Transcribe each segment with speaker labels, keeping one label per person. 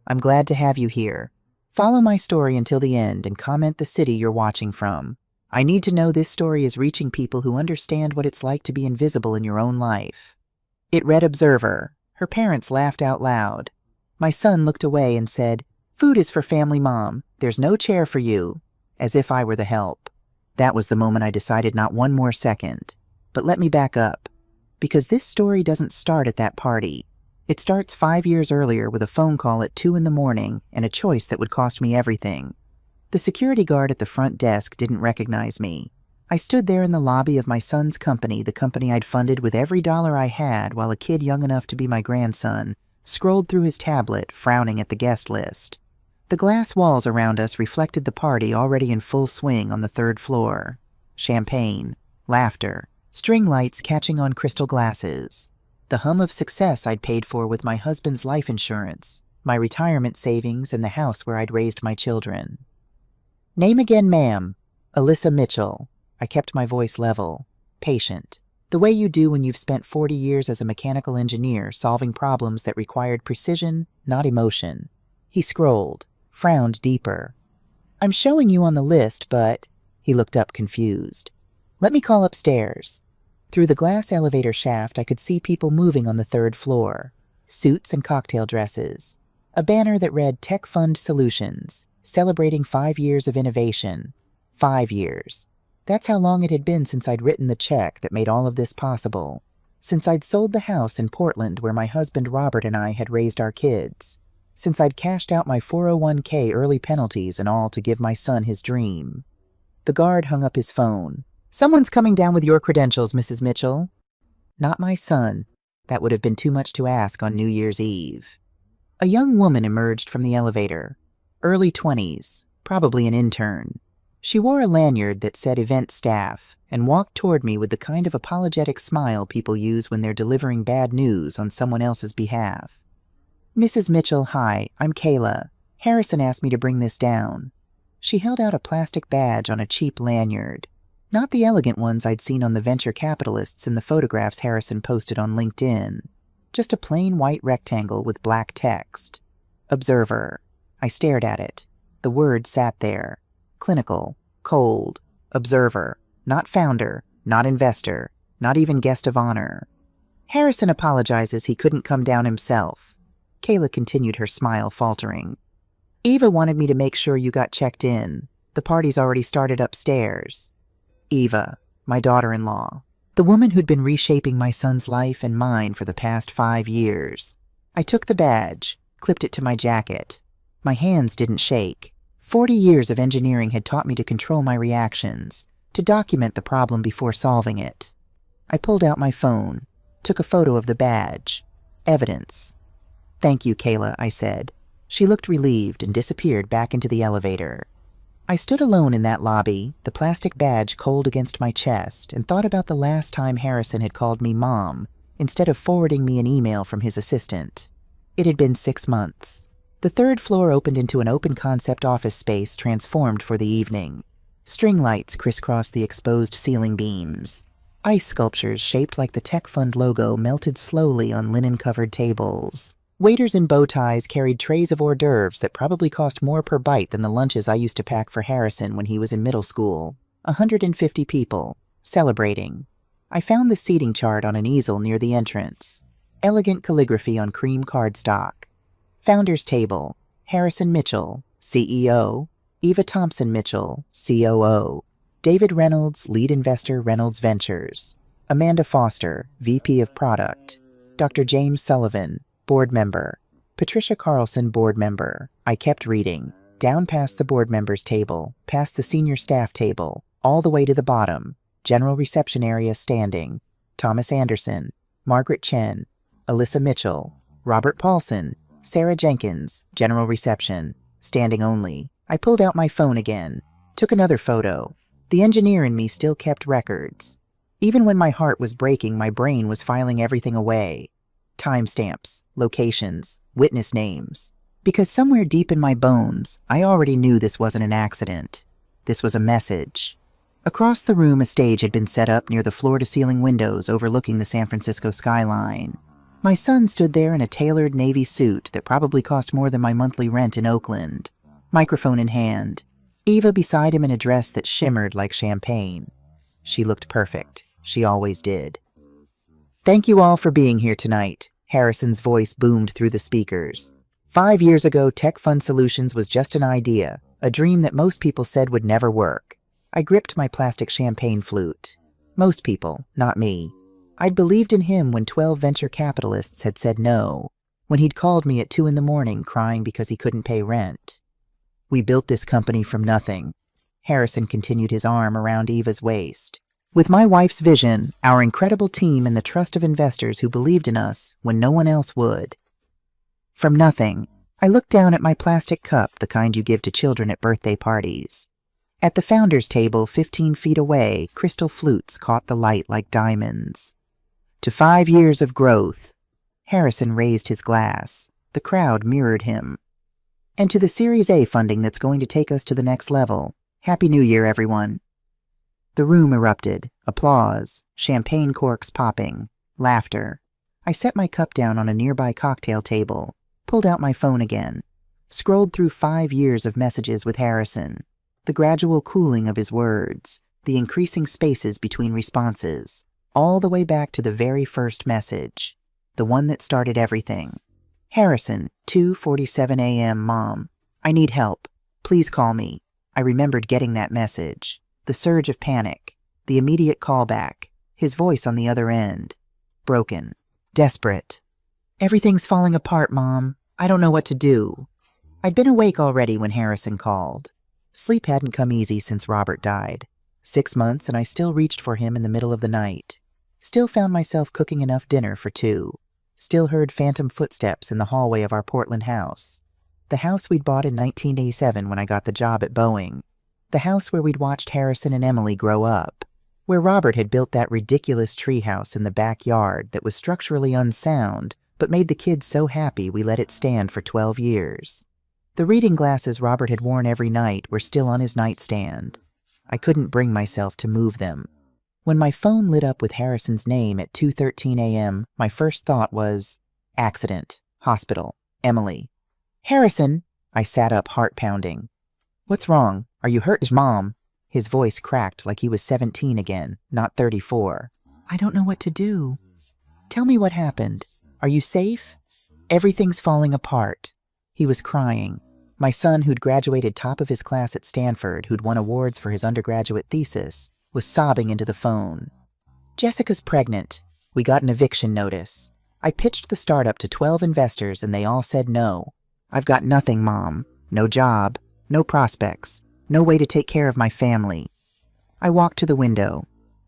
Speaker 1: I'm glad to have you here. Follow my story until the end and comment the city you're watching from. I need to know this story is reaching people who understand what it's like to be invisible in your own life. It read Observer. Her parents laughed out loud. My son looked away and said, "Food is for family, Mom. There's no chair for you," as if I were the help. That was the moment I decided not one more second. But let me back up, because this story doesn't start at that party. It starts 5 years earlier with a phone call at 2 in the morning and a choice that would cost me everything. The security guard at the front desk didn't recognize me. I stood there in the lobby of my son's company, the company I'd funded with every dollar I had, while a kid young enough to be my grandson scrolled through his tablet, frowning at the guest list. The glass walls around us reflected the party already in full swing on the 3rd floor. Champagne, laughter, string lights catching on crystal glasses. The hum of success I'd paid for with my husband's life insurance, my retirement savings, and the house where I'd raised my children. "Name again, ma'am." "Alyssa Mitchell." I kept my voice level, patient, the way you do when you've spent 40 years as a mechanical engineer solving problems that required precision, not emotion. He scrolled, frowned deeper. "I'm showing you on the list, but—" He looked up confused. "Let me call upstairs." Through the glass elevator shaft, I could see people moving on the 3rd floor. Suits and cocktail dresses. A banner that read Tech Fund Solutions, celebrating 5 years of innovation. 5 years. That's how long it had been since I'd written the check that made all of this possible. Since I'd sold the house in Portland where my husband Robert and I had raised our kids. Since I'd cashed out my 401k early penalties and all to give my son his dream. The guard hung up his phone. "Someone's coming down with your credentials, Mrs. Mitchell." Not my son. That would have been too much to ask on New Year's Eve. A young woman emerged from the elevator. Early 20s, probably an intern. She wore a lanyard that said event staff and walked toward me with the kind of apologetic smile people use when they're delivering bad news on someone else's behalf. "Mrs. Mitchell, hi, I'm Kayla. Harrison asked me to bring this down." She held out a plastic badge on a cheap lanyard. Not the elegant ones I'd seen on the venture capitalists in the photographs Harrison posted on LinkedIn. Just a plain white rectangle with black text. Observer. I stared at it. The word sat there. Clinical. Cold. Observer. Not founder. Not investor. Not even guest of honor. "Harrison apologizes he couldn't come down himself." Kayla continued, her smile faltering. "Eva wanted me to make sure you got checked in. The party's already started upstairs." Eva, my daughter-in-law, the woman who'd been reshaping my son's life and mine for the past 5 years. I took the badge, clipped it to my jacket. My hands didn't shake. 40 years of engineering had taught me to control my reactions, to document the problem before solving it. I pulled out my phone, took a photo of the badge. Evidence. "Thank you, Kayla," I said. She looked relieved and disappeared back into the elevator. I stood alone in that lobby, the plastic badge cold against my chest, and thought about the last time Harrison had called me Mom, instead of forwarding me an email from his assistant. It had been 6 months. The 3rd floor opened into an open-concept office space transformed for the evening. String lights crisscrossed the exposed ceiling beams. Ice sculptures shaped like the Tech Fund logo melted slowly on linen-covered tables. Waiters in bow ties carried trays of hors d'oeuvres that probably cost more per bite than the lunches I used to pack for Harrison when he was in middle school. 150 people, celebrating. I found the seating chart on an easel near the entrance. Elegant calligraphy on cream cardstock. Founders table, Harrison Mitchell, CEO, Eva Thompson Mitchell, COO, David Reynolds, lead investor, Reynolds Ventures, Amanda Foster, VP of Product, Dr. James Sullivan, board member, Patricia Carlson, board member. I kept reading, down past the board members table, past the senior staff table, all the way to the bottom, general reception area standing, Thomas Anderson, Margaret Chen, Alyssa Mitchell, Robert Paulson, Sarah Jenkins, general reception, standing only. I pulled out my phone again, took another photo. The engineer in me still kept records. Even when my heart was breaking, my brain was filing everything away. Timestamps, locations, witness names. Because somewhere deep in my bones, I already knew this wasn't an accident. This was a message. Across the room, a stage had been set up near the floor-to-ceiling windows overlooking the San Francisco skyline. My son stood there in a tailored navy suit that probably cost more than my monthly rent in Oakland, microphone in hand. Eva beside him in a dress that shimmered like champagne. She looked perfect. She always did. "Thank you all for being here tonight," Harrison's voice boomed through the speakers. 5 years ago, Tech Fund Solutions was just an idea, a dream that most people said would never work. I gripped my plastic champagne flute. Most people, not me. I'd believed in him when 12 venture capitalists had said no, when he'd called me at 2 a.m. crying because he couldn't pay rent. "We built this company from nothing." Harrison continued his arm around Eva's waist. "With my wife's vision, our incredible team, and the trust of investors who believed in us when no one else would. From nothing." I looked down at my plastic cup, the kind you give to children at birthday parties. At the founder's table, 15 feet away, crystal flutes caught the light like diamonds. "To 5 years of growth." Harrison raised his glass. The crowd mirrored him. "And to the Series A funding that's going to take us to the next level. Happy New Year, everyone." The room erupted. Applause, champagne corks popping, laughter. I set my cup down on a nearby cocktail table, pulled out my phone again, scrolled through 5 years of messages with Harrison, the gradual cooling of his words, the increasing spaces between responses, all the way back to the very first message, the one that started everything. "Harrison, 2:47 a.m. Mom. I need help. Please call me." I remembered getting that message, the surge of panic, the immediate callback, his voice on the other end, broken, desperate. "Everything's falling apart, Mom. I don't know what to do." I'd been awake already when Harrison called. Sleep hadn't come easy since Robert died. 6 months, and I still reached for him in the middle of the night. Still found myself cooking enough dinner for 2. Still heard phantom footsteps in the hallway of our Portland house. The house we'd bought in 1987 when I got the job at Boeing. The house where we'd watched Harrison and Emily grow up. Where Robert had built that ridiculous treehouse in the backyard that was structurally unsound, but made the kids so happy we let it stand for 12 years. The reading glasses Robert had worn every night were still on his nightstand. I couldn't bring myself to move them. When my phone lit up with Harrison's name at 2:13 a.m., my first thought was, accident, hospital, Emily. "Harrison!" I sat up, heart pounding. "What's wrong? Are you hurt, Mom?" His voice cracked like he was 17 again, not 34. "I don't know what to do." "Tell me what happened. Are you safe?" "Everything's falling apart." He was crying. My son, who'd graduated top of his class at Stanford, who'd won awards for his undergraduate thesis, was sobbing into the phone. "Jessica's pregnant. We got an eviction notice. I pitched the startup to 12 investors and they all said no. I've got nothing, Mom. No job, no prospects, no way to take care of my family." I walked to the window.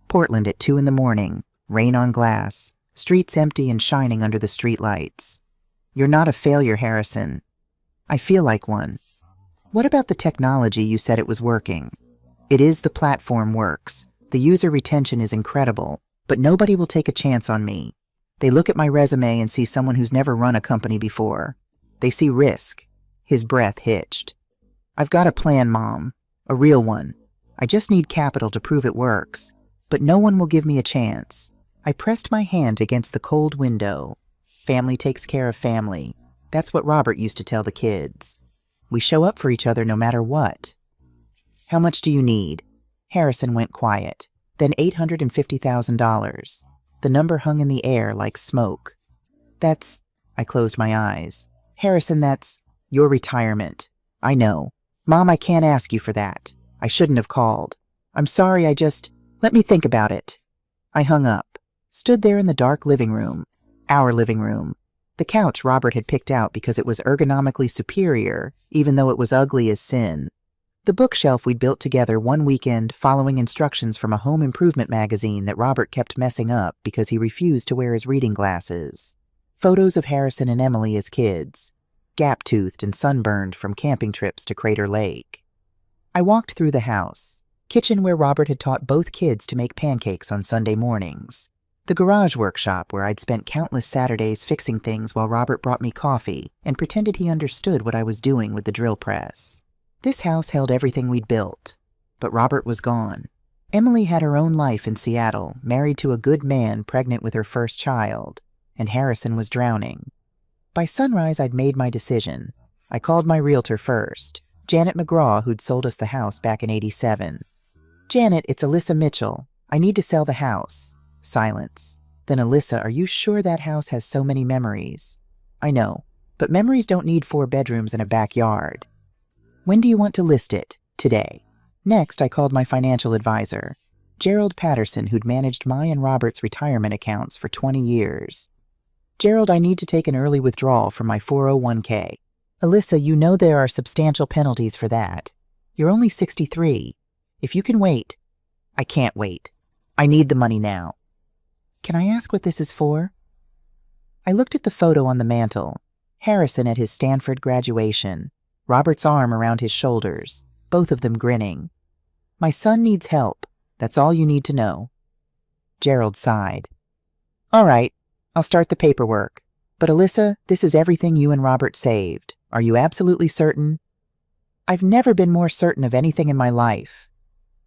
Speaker 1: Portland at 2 a.m, rain on glass, streets empty and shining under the streetlights. "You're not a failure, Harrison." "I feel like one." "What about the technology? You said it was working." "It is. The platform works. The user retention is incredible, but nobody will take a chance on me. They look at my resume and see someone who's never run a company before. They see risk." His breath hitched. "I've got a plan, Mom. A real one. I just need capital to prove it works. But no one will give me a chance." I pressed my hand against the cold window. "Family takes care of family." That's what Robert used to tell the kids. "We show up for each other no matter what." "How much do you need?" Harrison went quiet. Then $850,000. The number hung in the air like smoke. "That's..." I closed my eyes. "Harrison, that's your retirement." "I know. Mom, I can't ask you for that. I shouldn't have called. I'm sorry, let me think about it." I hung up. Stood there in the dark living room. Our living room. The couch Robert had picked out because it was ergonomically superior, even though it was ugly as sin. The bookshelf we'd built together one weekend following instructions from a home improvement magazine that Robert kept messing up because he refused to wear his reading glasses. Photos of Harrison and Emily as kids, gap-toothed and sunburned from camping trips to Crater Lake. I walked through the house. Kitchen where Robert had taught both kids to make pancakes on Sunday mornings. The garage workshop where I'd spent countless Saturdays fixing things while Robert brought me coffee and pretended he understood what I was doing with the drill press. This house held everything we'd built. But Robert was gone. Emily had her own life in Seattle, married to a good man, pregnant with her first child. and Harrison was drowning. By sunrise, I'd made my decision. I called my realtor first, Janet McGraw, who'd sold us the house back in '87. "Janet, it's Alyssa Mitchell. I need to sell the house." Silence. "Then Alyssa, are you sure that house has so many memories?" "I know, but memories don't need 4 bedrooms and a backyard." "When do you want to list it?" "Today." Next, I called my financial advisor, Gerald Patterson, who'd managed my and Robert's retirement accounts for 20 years. "Gerald, I need to take an early withdrawal from my 401k. "Alyssa, you know there are substantial penalties for that. You're only 63. If you can wait." "I can't wait. I need the money now." "Can I ask what this is for?" I looked at the photo on the mantel. Harrison at his Stanford graduation, Robert's arm around his shoulders, both of them grinning. "My son needs help. That's all you need to know." Gerald sighed. "All right, I'll start the paperwork. But Alyssa, this is everything you and Robert saved. Are you absolutely certain?" "I've never been more certain of anything in my life."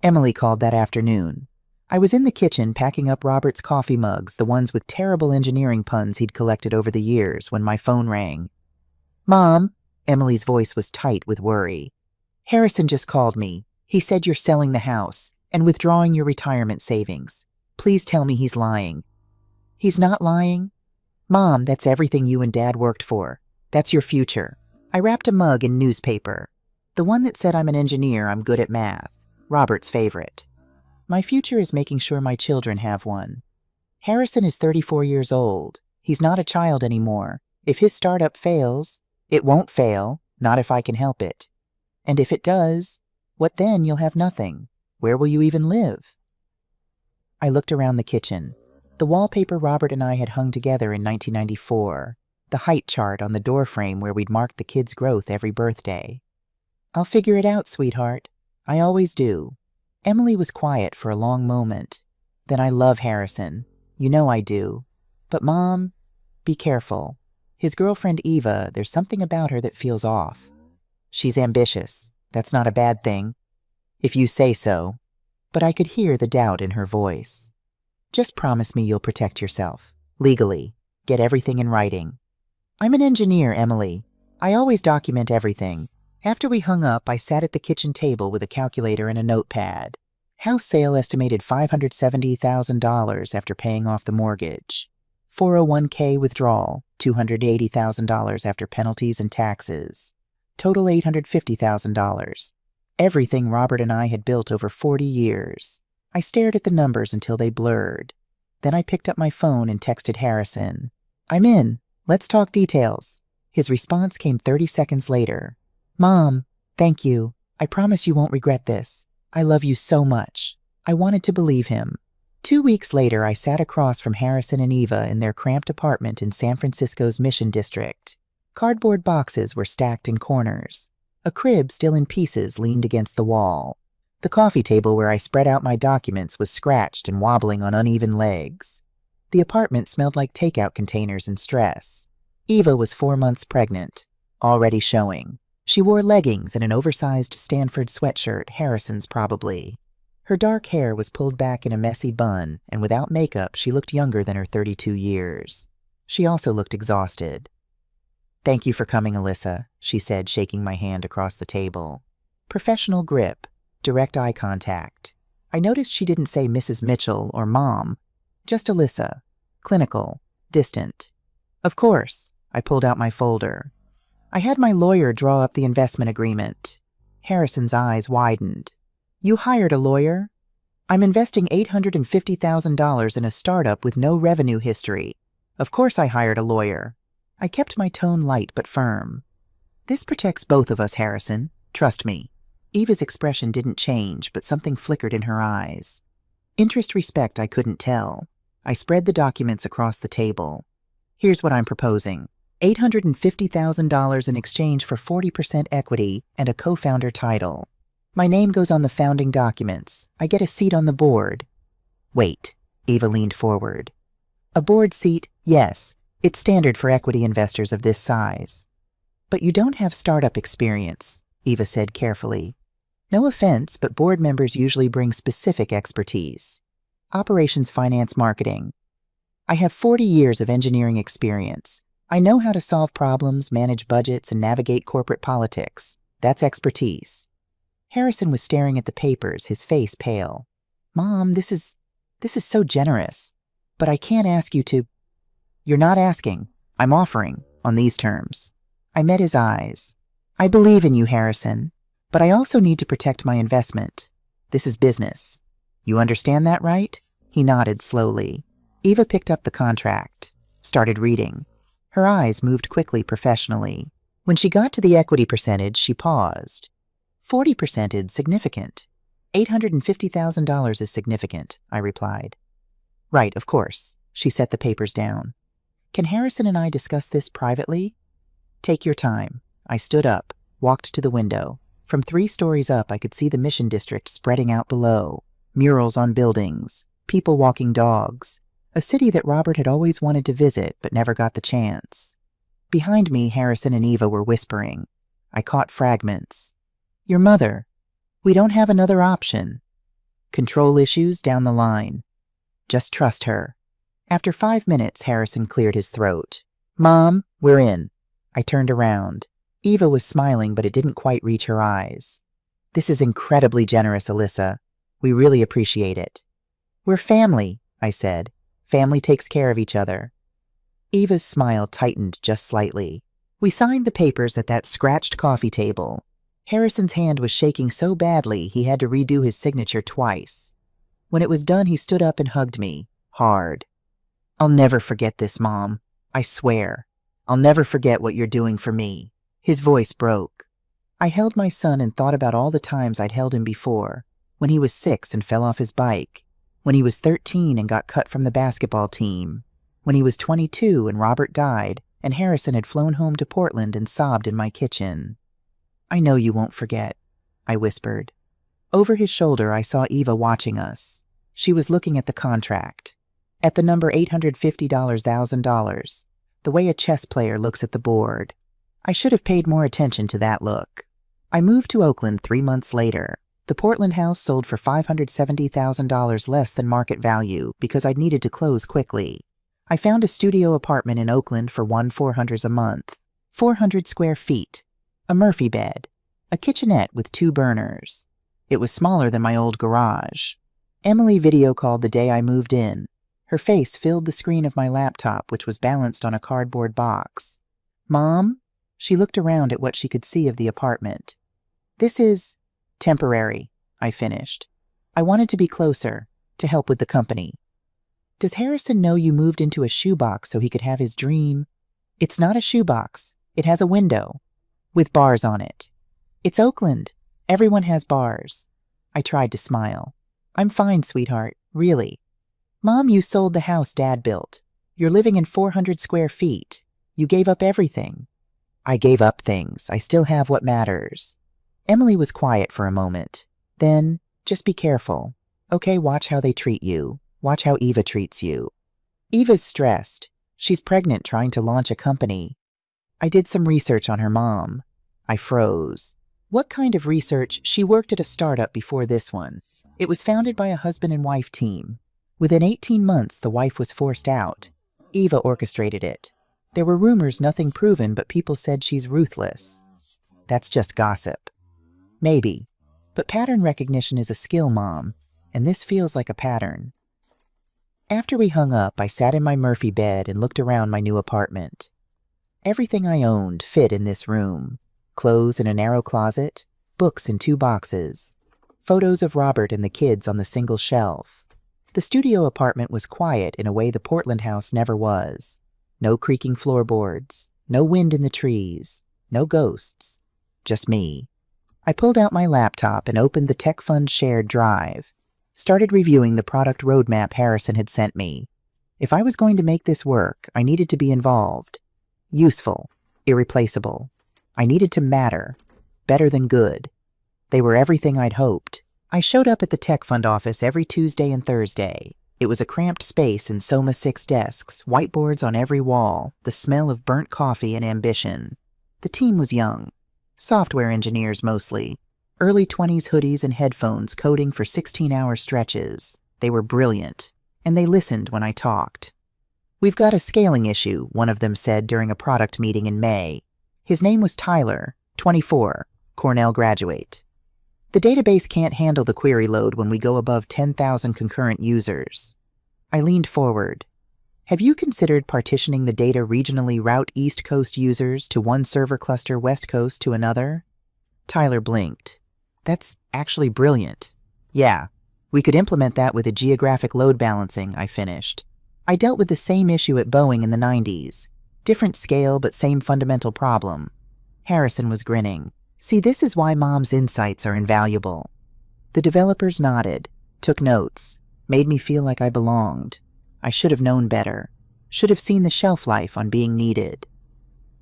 Speaker 1: Emily called that afternoon. I was in the kitchen packing up Robert's coffee mugs, the ones with terrible engineering puns he'd collected over the years, when my phone rang. "Mom," Emily's voice was tight with worry. "Harrison just called me. He said you're selling the house and withdrawing your retirement savings. Please tell me he's lying." "He's not lying." "Mom, that's everything you and Dad worked for. That's your future." I wrapped a mug in newspaper. The one that said I'm an engineer, I'm good at math. Robert's favorite. "My future is making sure my children have one. Harrison is 34 years old. He's not a child anymore. If his startup fails, it won't fail, not if I can help it. And if it does, what then? You'll have nothing. Where will you even live?" I looked around the kitchen. The wallpaper Robert and I had hung together in 1994. The height chart on the doorframe where we'd marked the kids' growth every birthday. "I'll figure it out, sweetheart. I always do." Emily was quiet for a long moment. "Then I love Harrison. You know I do. But Mom, be careful. His girlfriend Eva, there's something about her that feels off." "She's ambitious. That's not a bad thing." "If you say so." But I could hear the doubt in her voice. "Just promise me you'll protect yourself. Legally. Get everything in writing." "I'm an engineer, Emily. I always document everything." After we hung up, I sat at the kitchen table with a calculator and a notepad. House sale estimated $570,000 after paying off the mortgage. 401k withdrawal, $280,000 after penalties and taxes. Total $850,000. Everything Robert and I had built over 40 years. I stared at the numbers until they blurred. Then I picked up my phone and texted Harrison. "I'm in. Let's talk details." His response came 30 seconds later. "Mom, thank you. I promise you won't regret this. I love you so much." I wanted to believe him. 2 weeks later, I sat across from Harrison and Eva in their cramped apartment in San Francisco's Mission District. Cardboard boxes were stacked in corners. A crib still in pieces leaned against the wall. The coffee table where I spread out my documents was scratched and wobbling on uneven legs. The apartment smelled like takeout containers in stress. Eva was 4 months pregnant, already showing. She wore leggings and an oversized Stanford sweatshirt, Harrison's probably. Her dark hair was pulled back in a messy bun, and without makeup, she looked younger than her 32 years. She also looked exhausted. "Thank you for coming, Alyssa," she said, shaking my hand across the table. Professional grip, direct eye contact. I noticed she didn't say Mrs. Mitchell or Mom, just Alyssa, clinical, distant. "Of course." I pulled out my folder. I had my lawyer draw up the investment agreement. Harrison's eyes widened. "You hired a lawyer?" "I'm investing $850,000 in a startup with no revenue history. Of course I hired a lawyer." I kept my tone light but firm. "This protects both of us, Harrison. Trust me." Eva's expression didn't change, but something flickered in her eyes. Interest, respect, I couldn't tell. I spread the documents across the table. "Here's what I'm proposing. $850,000 in exchange for 40% equity and a co-founder title. My name goes on the founding documents. I get a seat on the board." "Wait." Eva leaned forward. "A board seat, yes. It's standard for equity investors of this size." "But you don't have startup experience," Eva said carefully. "No offense, but board members usually bring specific expertise. Operations, finance, marketing." I have 40 years of engineering experience. I know how to solve problems, manage budgets, and navigate corporate politics. That's expertise. Harrison was staring at the papers, his face pale. Mom, this is so generous. But I can't ask you to. You're not asking. I'm offering, on these terms. I met his eyes. I believe in you, Harrison, but I also need to protect my investment. This is business. You understand that, right? He nodded slowly. Eva picked up the contract, started reading. Her eyes moved quickly professionally. When she got to the equity percentage, she paused. 40% is significant. $850,000 is significant, I replied. Right, of course. She set the papers down. Can Harrison and I discuss this privately? Take your time. I stood up, walked to the window. From 3 stories up, I could see the Mission District spreading out below. Murals on buildings, people walking dogs. A city that Robert had always wanted to visit but never got the chance. Behind me, Harrison and Eva were whispering. I caught fragments. Your mother. We don't have another option. Control issues down the line. Just trust her. After 5 minutes, Harrison cleared his throat. Mom, we're in. I turned around. Eva was smiling, but it didn't quite reach her eyes. This is incredibly generous, Alyssa. We really appreciate it. We're family, I said. Family takes care of each other. Eva's smile tightened just slightly. We signed the papers at that scratched coffee table. Harrison's hand was shaking so badly he had to redo his signature twice. When it was done, he stood up and hugged me, hard. I'll never forget this, Mom. I swear. I'll never forget what you're doing for me. His voice broke. I held my son and thought about all the times I'd held him before, when he was 6 and fell off his bike, when he was 13 and got cut from the basketball team, when he was 22 and Robert died and Harrison had flown home to Portland and sobbed in my kitchen. I know you won't forget, I whispered. Over his shoulder, I saw Eva watching us. She was looking at the contract, at the number $850,000, the way a chess player looks at the board. I should have paid more attention to that look. I moved to Oakland 3 months later. The Portland house sold for $570,000 less than market value because I needed to close quickly. I found a studio apartment in Oakland for $1,400 a month, 400 square feet, a Murphy bed, a kitchenette with 2 burners. It was smaller than my old garage. Emily video called the day I moved in. Her face filled the screen of my laptop, which was balanced on a cardboard box. Mom? She looked around at what she could see of the apartment. This is temporary, I finished. I wanted to be closer, to help with the company. Does Harrison know you moved into a shoebox so he could have his dream? It's not a shoebox. It has a window, with bars on it. It's Oakland. Everyone has bars. I tried to smile. I'm fine, sweetheart, really. Mom, you sold the house Dad built. You're living in 400 square feet. You gave up everything. I gave up things. I still have what matters. Emily was quiet for a moment. Then, just be careful. Okay, watch how they treat you. Watch how Eva treats you. Eva's stressed. She's pregnant trying to launch a company. I did some research on her mom. I froze. What kind of research? She worked at a startup before this one. It was founded by a husband and wife team. Within 18 months, the wife was forced out. Eva orchestrated it. There were rumors, nothing proven, but people said she's ruthless. That's just gossip. Maybe. But pattern recognition is a skill, Mom, and this feels like a pattern. After we hung up, I sat in my Murphy bed and looked around my new apartment. Everything I owned fit in this room. Clothes in a narrow closet, books in 2 boxes, photos of Robert and the kids on the single shelf. The studio apartment was quiet in a way the Portland house never was. No creaking floorboards, no wind in the trees, no ghosts, just me. I pulled out my laptop and opened the Tech Fund shared drive, started reviewing the product roadmap Harrison had sent me. If I was going to make this work, I needed to be involved. Useful, irreplaceable. I needed to matter, better than good. They were everything I'd hoped. I showed up at the Tech Fund office every Tuesday and Thursday. It was a cramped space and Soma 6 desks, whiteboards on every wall, the smell of burnt coffee and ambition. The team was young. Software engineers mostly. Early 20s hoodies and headphones coding for 16-hour stretches. They were brilliant, and they listened when I talked. "We've got a scaling issue," one of them said during a product meeting in May. His name was Tyler, 24, Cornell graduate. "The database can't handle the query load when we go above 10,000 concurrent users." I leaned forward. "Have you considered partitioning the data regionally, route East Coast users to one server cluster, West Coast to another?" Tyler blinked. "That's actually brilliant." "Yeah, we could implement that with a geographic load balancing," I finished. "I dealt with the same issue at Boeing in the 90s. Different scale, but same fundamental problem." Harrison was grinning. "See, this is why Mom's insights are invaluable." The developers nodded, took notes, made me feel like I belonged. I should have known better, should have seen the shelf life on being needed.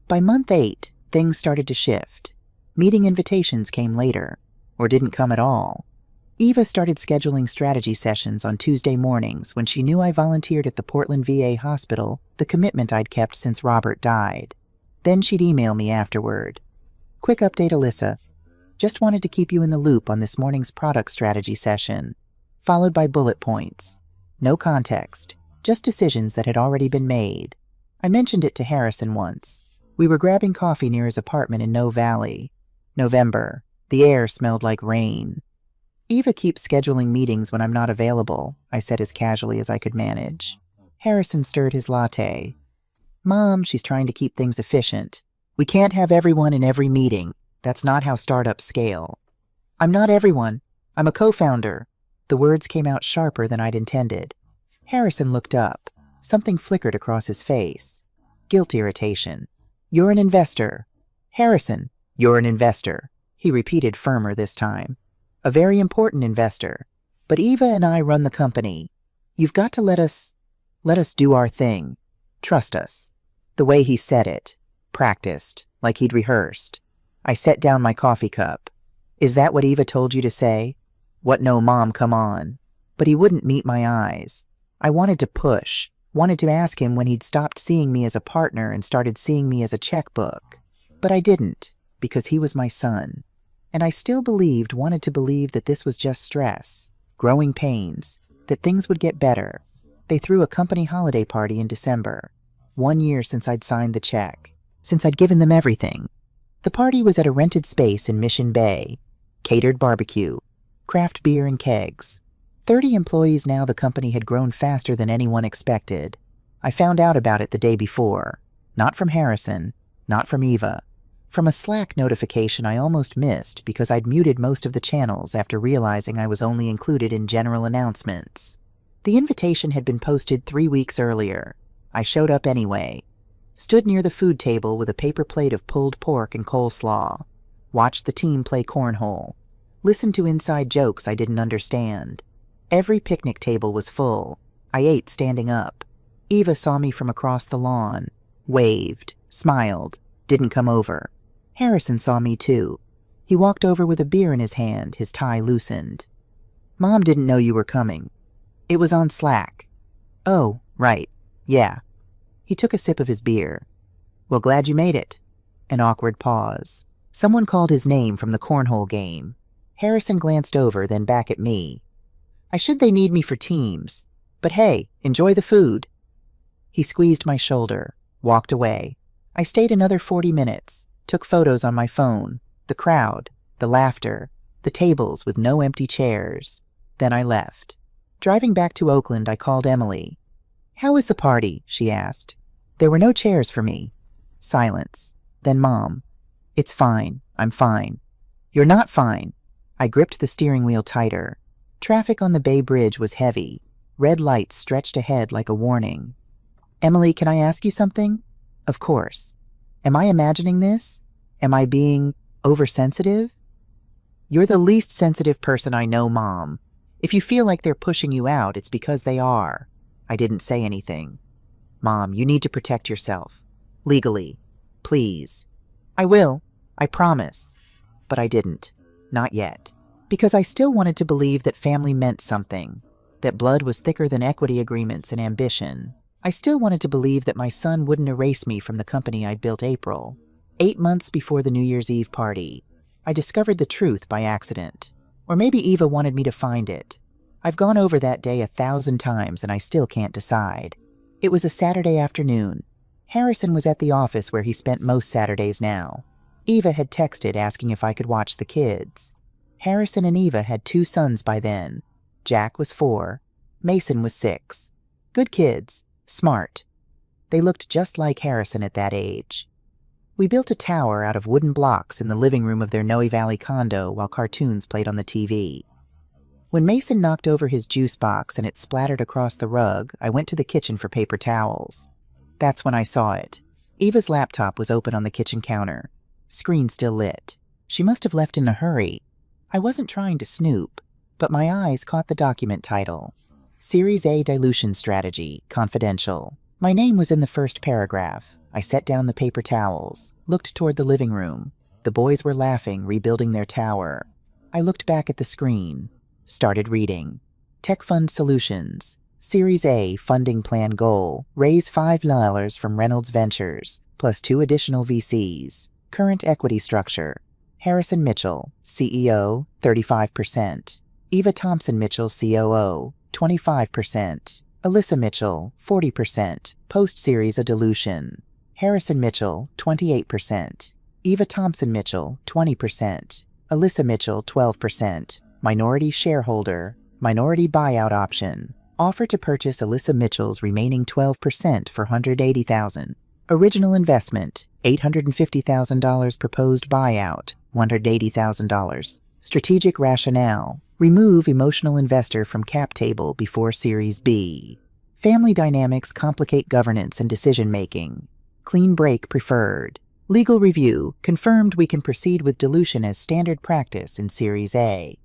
Speaker 1: By month 8, things started to shift. Meeting invitations came later, or didn't come at all. Eva started scheduling strategy sessions on Tuesday mornings when she knew I volunteered at the Portland VA hospital, the commitment I'd kept since Robert died. Then she'd email me afterward. "Quick update, Alyssa. Just wanted to keep you in the loop on this morning's product strategy session," followed by bullet points. No context, just decisions that had already been made. I mentioned it to Harrison once. We were grabbing coffee near his apartment in No Valley. November. The air smelled like rain. "Eva keeps scheduling meetings when I'm not available," I said as casually as I could manage. Harrison stirred his latte. "Mom, she's trying to keep things efficient. We can't have everyone in every meeting. That's not how startups scale." "I'm not everyone. I'm a co-founder." The words came out sharper than I'd intended. Harrison looked up. Something flickered across his face. Guilt irritation. "You're an investor." "Harrison, you're an investor," he repeated, firmer this time. "A very important investor. But Eva and I run the company. You've got to let us do our thing. Trust us." The way he said it, practiced, like he'd rehearsed. I set down my coffee cup. "Is that what Eva told you to say?" "What? No, Mom, come on." But he wouldn't meet my eyes. I wanted to push, wanted to ask him when he'd stopped seeing me as a partner and started seeing me as a checkbook. But I didn't, because he was my son. And I still wanted to believe that this was just stress, growing pains, that things would get better. They threw a company holiday party in December. 1 year since I'd signed the check, since I'd given them everything. The party was at a rented space in Mission Bay. Catered barbecue, craft beer and kegs. 30 employees now. The company had grown faster than anyone expected. I found out about it the day before. Not from Harrison, not from Eva. From a Slack notification I almost missed because I'd muted most of the channels after realizing I was only included in general announcements. The invitation had been posted 3 weeks earlier. I showed up anyway. Stood near the food table with a paper plate of pulled pork and coleslaw. Watched the team play cornhole. Listened to inside jokes I didn't understand. Every picnic table was full. I ate standing up. Eva saw me from across the lawn. Waved, smiled, didn't come over. Harrison saw me too. He walked over with a beer in his hand, his tie loosened. "Mom didn't know you were coming." "It was on Slack." "Oh, right. Yeah." He took a sip of his beer. "Well, glad you made it." An awkward pause. Someone called his name from the cornhole game. Harrison glanced over, then back at me. "I should they need me for teams. But hey, enjoy the food." He squeezed my shoulder, walked away. I stayed another 40 minutes, took photos on my phone, the crowd, the laughter, the tables with no empty chairs. Then I left. Driving back to Oakland, I called Emily. "How was the party?" she asked. There were no chairs for me. Silence. Then Mom. "It's fine. I'm fine." "You're not fine." I gripped the steering wheel tighter. Traffic on the Bay Bridge was heavy. Red lights stretched ahead like a warning. "Emily, can I ask you something?" "Of course." "Am I imagining this? Am I being oversensitive?" "You're the least sensitive person I know, Mom. If you feel like they're pushing you out, it's because they are." I didn't say anything. "Mom, you need to protect yourself. Legally. Please." "I will. I promise." But I didn't. Not yet. Because I still wanted to believe that family meant something, that blood was thicker than equity agreements and ambition. I still wanted to believe that my son wouldn't erase me from the company I'd built. April. 8 months before the New Year's Eve party. I discovered the truth by accident. Or maybe Eva wanted me to find it. I've gone over that day 1,000 times and I still can't decide. It was a Saturday afternoon. Harrison was at the office where he spent most Saturdays now. Eva had texted asking if I could watch the kids. Harrison and Eva had 2 sons by then. Jack was 4. Mason was 6. Good kids. Smart. They looked just like Harrison at that age. We built a tower out of wooden blocks in the living room of their Noe Valley condo while cartoons played on the TV. When Mason knocked over his juice box and it splattered across the rug, I went to the kitchen for paper towels. That's when I saw it. Eva's laptop was open on the kitchen counter. Screen still lit. She must have left in a hurry. I wasn't trying to snoop, but my eyes caught the document title. Series A Dilution Strategy, Confidential. My name was in the first paragraph. I set down the paper towels, looked toward the living room. The boys were laughing, rebuilding their tower. I looked back at the screen. Started reading. Tech Fund Solutions. Series A funding plan goal. Raise $5 from Reynolds Ventures, plus 2 additional VCs. Current equity structure. Harrison Mitchell, CEO, 35%. Eva Thompson Mitchell, COO, 25%. Alyssa Mitchell, 40%. Post-series a dilution. Harrison Mitchell, 28%. Eva Thompson Mitchell, 20%. Alyssa Mitchell, 12%. Minority shareholder. Minority buyout option. Offer to purchase Alyssa Mitchell's remaining 12% for $180,000. Original investment, $850,000. Proposed buyout, $180,000. Strategic rationale. Remove emotional investor from cap table before Series B. Family dynamics complicate governance and decision-making. Clean break preferred. Legal review. Confirmed we can proceed with dilution as standard practice in Series A.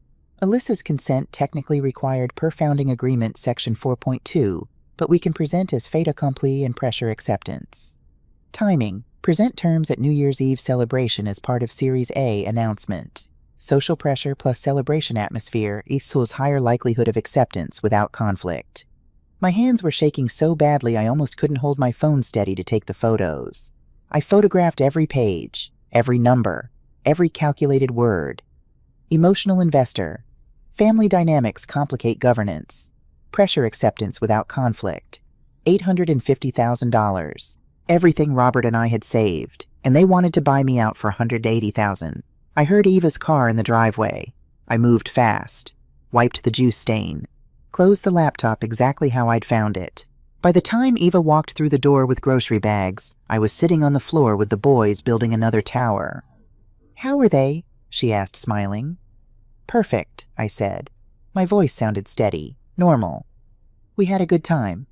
Speaker 1: Alyssa's consent technically required per founding agreement section 4.2, but we can present as fait accompli and pressure acceptance. Timing. Present terms at New Year's Eve celebration as part of Series A announcement. Social pressure plus celebration atmosphere equals higher likelihood of acceptance without conflict. My hands were shaking so badly I almost couldn't hold my phone steady to take the photos. I photographed every page, every number, every calculated word. Emotional investor. Family dynamics complicate governance. Pressure acceptance without conflict. $850,000. Everything Robert and I had saved, and they wanted to buy me out for $180,000. I heard Eva's car in the driveway. I moved fast, wiped the juice stain, closed the laptop exactly how I'd found it. By the time Eva walked through the door with grocery bags, I was sitting on the floor with the boys building another tower. "How are they?" she asked, smiling. "Perfect," I said. My voice sounded steady, normal. "We had a good time."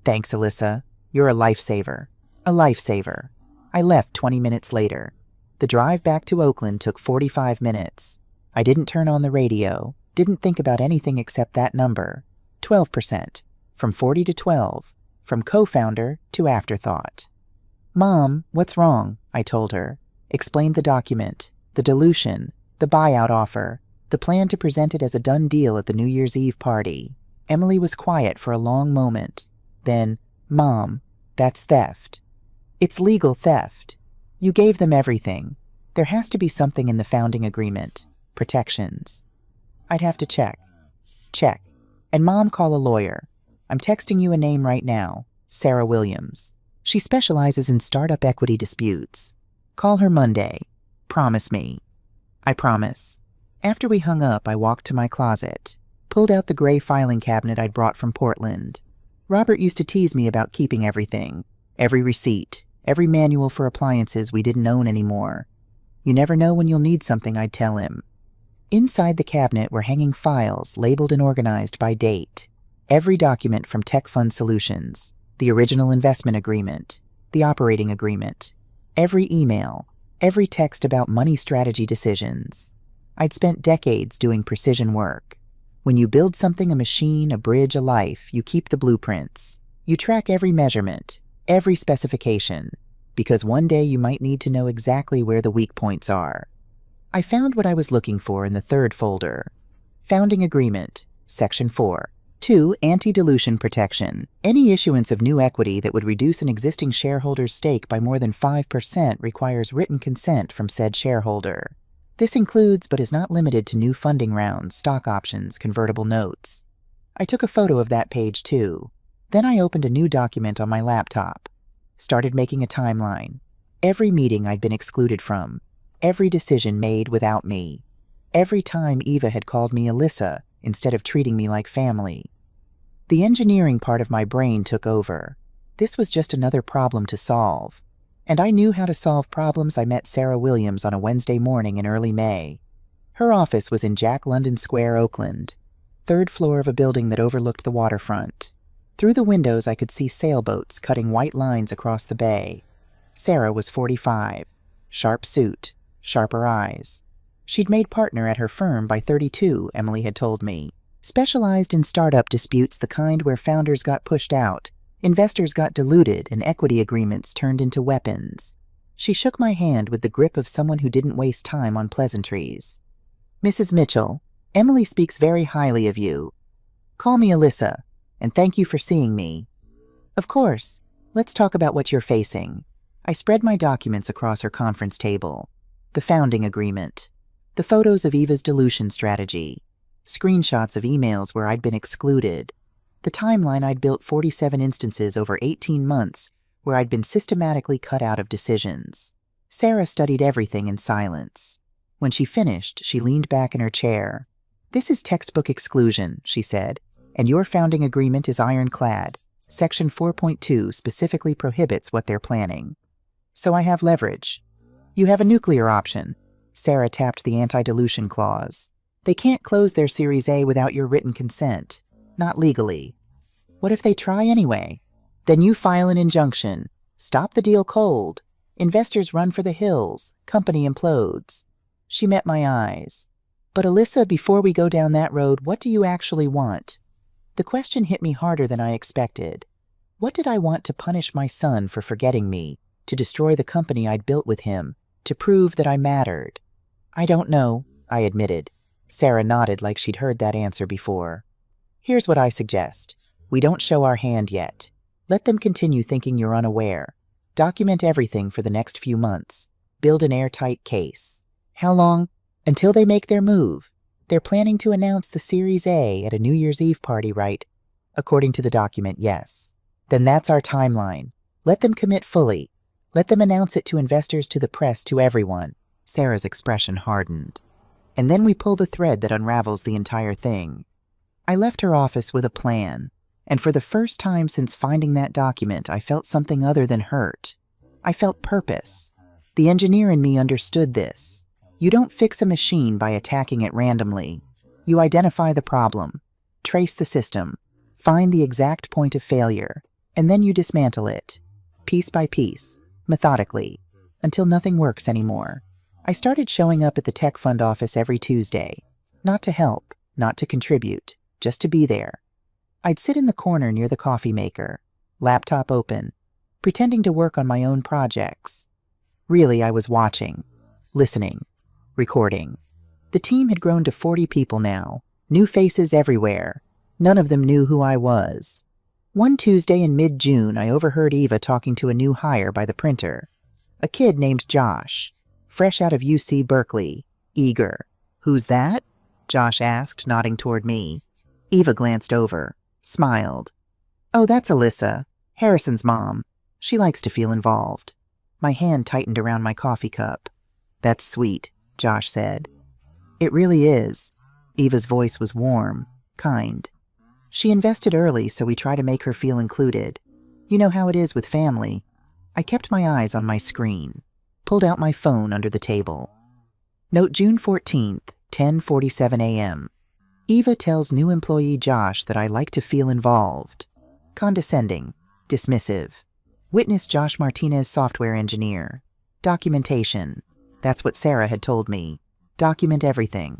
Speaker 1: "Thanks, Alyssa. You're a lifesaver." A lifesaver. I left 20 minutes later. The drive back to Oakland took 45 minutes. I didn't turn on the radio, didn't think about anything except that number. 12%. From 40 to 12. From co-founder to afterthought. "Mom, what's wrong?" I told her. Explained the document, the dilution, the buyout offer, the plan to present it as a done deal at the New Year's Eve party. Emily was quiet for a long moment. Then, "Mom, that's theft." "It's legal theft. You gave them everything. There has to be something in the founding agreement. Protections." "I'd have to check." "Check. And Mom, call a lawyer. I'm texting you a name right now. Sarah Williams. She specializes in startup equity disputes. Call her Monday. Promise me." "I promise." After we hung up, I walked to my closet, pulled out the gray filing cabinet I'd brought from Portland. Robert used to tease me about keeping everything. Every receipt, every manual for appliances we didn't own anymore. You never know when you'll need something, I'd tell him. Inside the cabinet were hanging files labeled and organized by date. Every document from Tech Fund Solutions, the original investment agreement, the operating agreement, every email, every text about money strategy decisions. I'd spent decades doing precision work. When you build something, a machine, a bridge, a life, you keep the blueprints. You track every measurement, every specification, because one day you might need to know exactly where the weak points are. I found what I was looking for in the third folder. Founding Agreement, Section 4. 2. Anti-dilution protection. Any issuance of new equity that would reduce an existing shareholder's stake by more than 5% requires written consent from said shareholder. This includes, but is not limited to, new funding rounds, stock options, convertible notes. I took a photo of that page too. Then I opened a new document on my laptop, started making a timeline. Every meeting I'd been excluded from, every decision made without me, every time Eva had called me Alyssa instead of treating me like family. The engineering part of my brain took over. This was just another problem to solve. And I knew how to solve problems. I met Sarah Williams on a Wednesday morning in early May. Her office was in Jack London Square, Oakland, third floor of a building that overlooked the waterfront. Through the windows I could see sailboats cutting white lines across the bay. Sarah was 45, sharp suit, sharper eyes. She'd made partner at her firm by 32, Emily had told me. Specialized in startup disputes, the kind where founders got pushed out, investors got diluted, and equity agreements turned into weapons. She shook my hand with the grip of someone who didn't waste time on pleasantries. "Mrs. Mitchell, Emily speaks very highly of you. Call me Alyssa, and thank you for seeing me." "Of course. Let's talk about what you're facing." I spread my documents across her conference table. The founding agreement, the photos of Eva's dilution strategy, screenshots of emails where I'd been excluded, the timeline I'd built 47 instances over 18 months where I'd been systematically cut out of decisions. Sarah studied everything in silence. When she finished, she leaned back in her chair. "This is textbook exclusion," she said, "and your founding agreement is ironclad. Section 4.2 specifically prohibits what they're planning. So I have leverage. You have a nuclear option." Sarah tapped the anti-dilution clause. "They can't close their Series A without your written consent. Not legally. What if they try anyway? Then you file an injunction. Stop the deal cold. Investors run for the hills. Company implodes." She met my eyes. "But Alyssa, before we go down that road, what do you actually want?" The question hit me harder than I expected. What did I want? To punish my son for forgetting me, to destroy the company I'd built with him, to prove that I mattered? "I don't know," I admitted. Sarah nodded like she'd heard that answer before. "Here's what I suggest. We don't show our hand yet. Let them continue thinking you're unaware. Document everything for the next few months. Build an airtight case." "How long?" "Until they make their move. They're planning to announce the Series A at a New Year's Eve party, right?" "According to the document, yes." "Then that's our timeline. Let them commit fully. Let them announce it to investors, to the press, to everyone." Sarah's expression hardened. "And then we pull the thread that unravels the entire thing." I left her office with a plan, and for the first time since finding that document, I felt something other than hurt. I felt purpose. The engineer in me understood this. You don't fix a machine by attacking it randomly. You identify the problem, trace the system, find the exact point of failure, and then you dismantle it, piece by piece, methodically, until nothing works anymore. I started showing up at the tech fund office every Tuesday, not to help, not to contribute, just to be there. I'd sit in the corner near the coffee maker, laptop open, pretending to work on my own projects. Really, I was watching, listening, recording. The team had grown to 40 people now, new faces everywhere. None of them knew who I was. One Tuesday in mid-June, I overheard Eva talking to a new hire by the printer. A kid named Josh, fresh out of UC Berkeley, eager. "Who's that?" Josh asked, nodding toward me. Eva glanced over, smiled. "Oh, that's Alyssa, Harrison's mom. She likes to feel involved." My hand tightened around my coffee cup. "That's sweet," Josh said. "It really is." Eva's voice was warm, kind. "She invested early, so we try to make her feel included. You know how it is with family." I kept my eyes on my screen, pulled out my phone under the table. Note June 14th, 10:47 a.m. Eva tells new employee Josh that I like to feel involved. Condescending, dismissive. Witness Josh Martinez, software engineer. Documentation. That's what Sarah had told me. Document everything.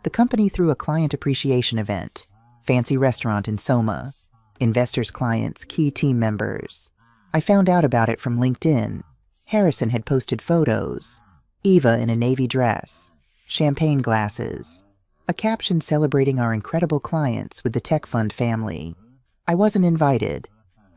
Speaker 1: The company threw a client appreciation event. Fancy restaurant in Soma. Investors, clients, key team members. I found out about it from LinkedIn. Harrison had posted photos. Eva in a navy dress. Champagne glasses. A caption celebrating our incredible clients with the tech fund family. I wasn't invited.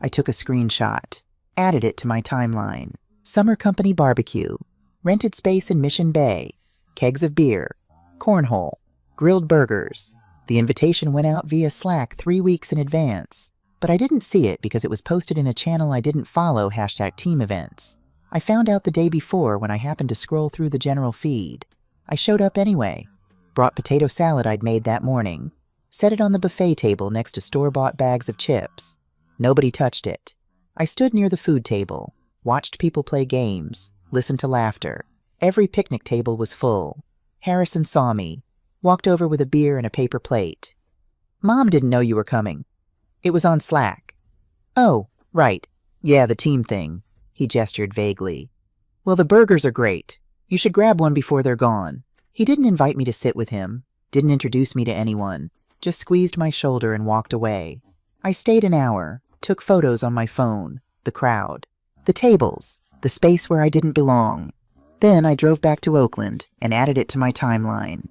Speaker 1: I took a screenshot. Added it to my timeline. Summer company barbecue. Rented space in Mission Bay. Kegs of beer. Cornhole. Grilled burgers. The invitation went out via Slack 3 weeks in advance. But I didn't see it because it was posted in a channel I didn't follow, #team events. I found out the day before when I happened to scroll through the general feed. I showed up anyway. Brought potato salad I'd made that morning. Set it on the buffet table next to store-bought bags of chips. Nobody touched it. I stood near the food table, watched people play games, listened to laughter. Every picnic table was full. Harrison saw me, walked over with a beer and a paper plate. "Mom didn't know you were coming. It was on Slack." "Oh, right. Yeah, the team thing." He gestured vaguely. "Well, the burgers are great. You should grab one before they're gone." He didn't invite me to sit with him, didn't introduce me to anyone, just squeezed my shoulder and walked away. I stayed an hour, took photos on my phone, the crowd, the tables, the space where I didn't belong. Then I drove back to Oakland and added it to my timeline.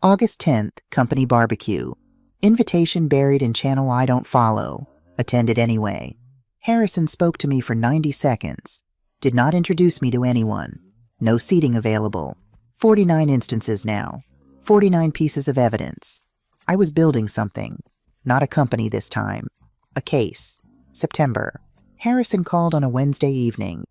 Speaker 1: August 10th, company barbecue. Invitation buried in channel I don't follow. Attended anyway. Harrison spoke to me for 90 seconds. Did not introduce me to anyone. No seating available. 49 instances now. 49 pieces of evidence. I was building something. Not a company this time. A case. September. Harrison called on a Wednesday evening.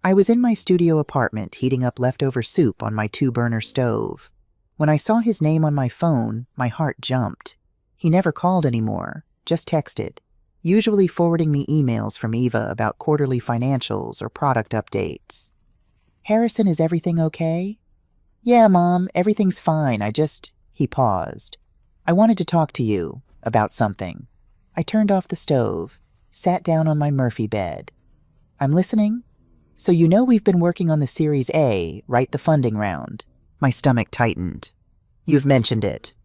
Speaker 1: I was in my studio apartment heating up leftover soup on my 2-burner stove. When I saw his name on my phone, my heart jumped. He never called anymore, just texted, usually forwarding me emails from Eva about quarterly financials or product updates. "Harrison, is everything okay?" "Yeah, Mom, everything's fine. He paused. "I wanted to talk to you about something." I turned off the stove, sat down on my Murphy bed. "I'm listening." "So you know we've been working on the Series A, right, the funding round?" My stomach tightened. "You've mentioned it."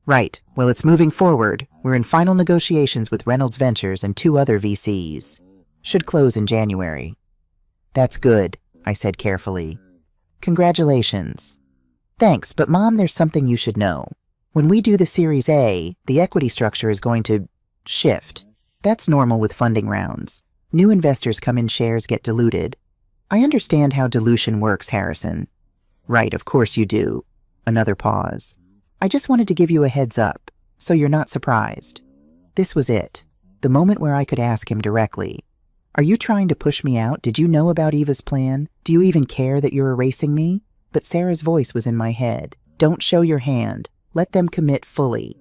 Speaker 1: "Right. Well, it's moving forward. We're in final negotiations with Reynolds Ventures and 2 other VCs. Should close in January." "That's good," I said carefully. "Congratulations." "Thanks, but Mom, there's something you should know. When we do the Series A, the equity structure is going to shift. That's normal with funding rounds. New investors come in, shares get diluted. I understand how dilution works, Harrison." "Right, of course you do." Another pause. "I just wanted to give you a heads up, so you're not surprised." This was it, the moment where I could ask him directly. "Are you trying to push me out? Did you know about Eva's plan? Do you even care that you're erasing me?" But Sarah's voice was in my head. "Don't show your hand. Let them commit fully."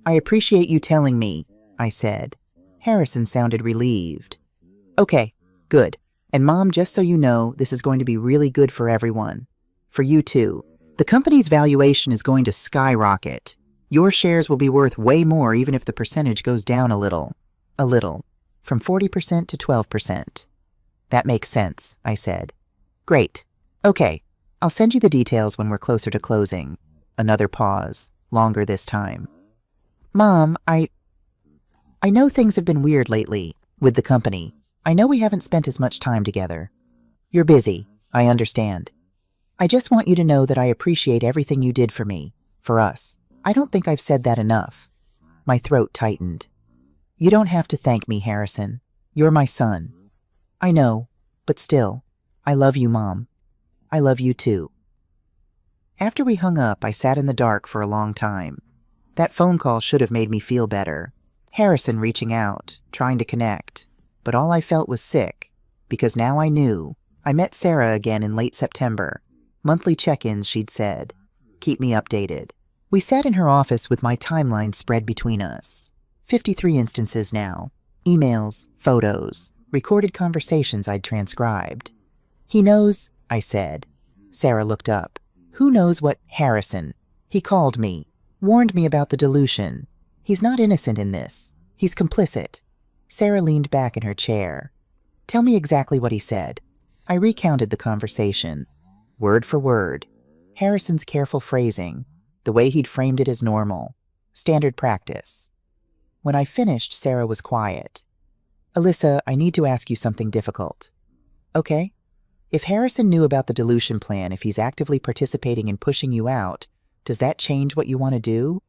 Speaker 1: "I appreciate you telling me," I said. Harrison sounded relieved. "Okay, good. And Mom, just so you know, this is going to be really good for everyone. For you too. The company's valuation is going to skyrocket. Your shares will be worth way more even if the percentage goes down a little. A little. From 40% to 12%. "That makes sense," I said. "Great. Okay. I'll send you the details when we're closer to closing." Another pause, longer this time. "Mom, I know things have been weird lately, with the company. I know we haven't spent as much time together. You're busy, I understand. I just want you to know that I appreciate everything you did for me, for us. I don't think I've said that enough." My throat tightened. "You don't have to thank me, Harrison. You're my son." "I know, but still, I love you, Mom. I love you too." After we hung up, I sat in the dark for a long time. That phone call should have made me feel better. Harrison reaching out, trying to connect. But all I felt was sick, because now I knew. I met Sarah again in late September. Monthly check-ins, she'd said. Keep me updated. We sat in her office with my timeline spread between us. 53 instances now. Emails, photos, recorded conversations I'd transcribed. "He knows," I said. Sarah looked up. "Who knows what Harrison? He called me, warned me about the dilution. He's not innocent in this. He's complicit." Sarah leaned back in her chair. "Tell me exactly what he said." I recounted the conversation, word for word. Harrison's careful phrasing, the way he'd framed it as normal, standard practice. When I finished, Sarah was quiet. "Alyssa, I need to ask you something difficult." "Okay." "If Harrison knew about the dilution plan, if he's actively participating in pushing you out, does that change what you want to do?"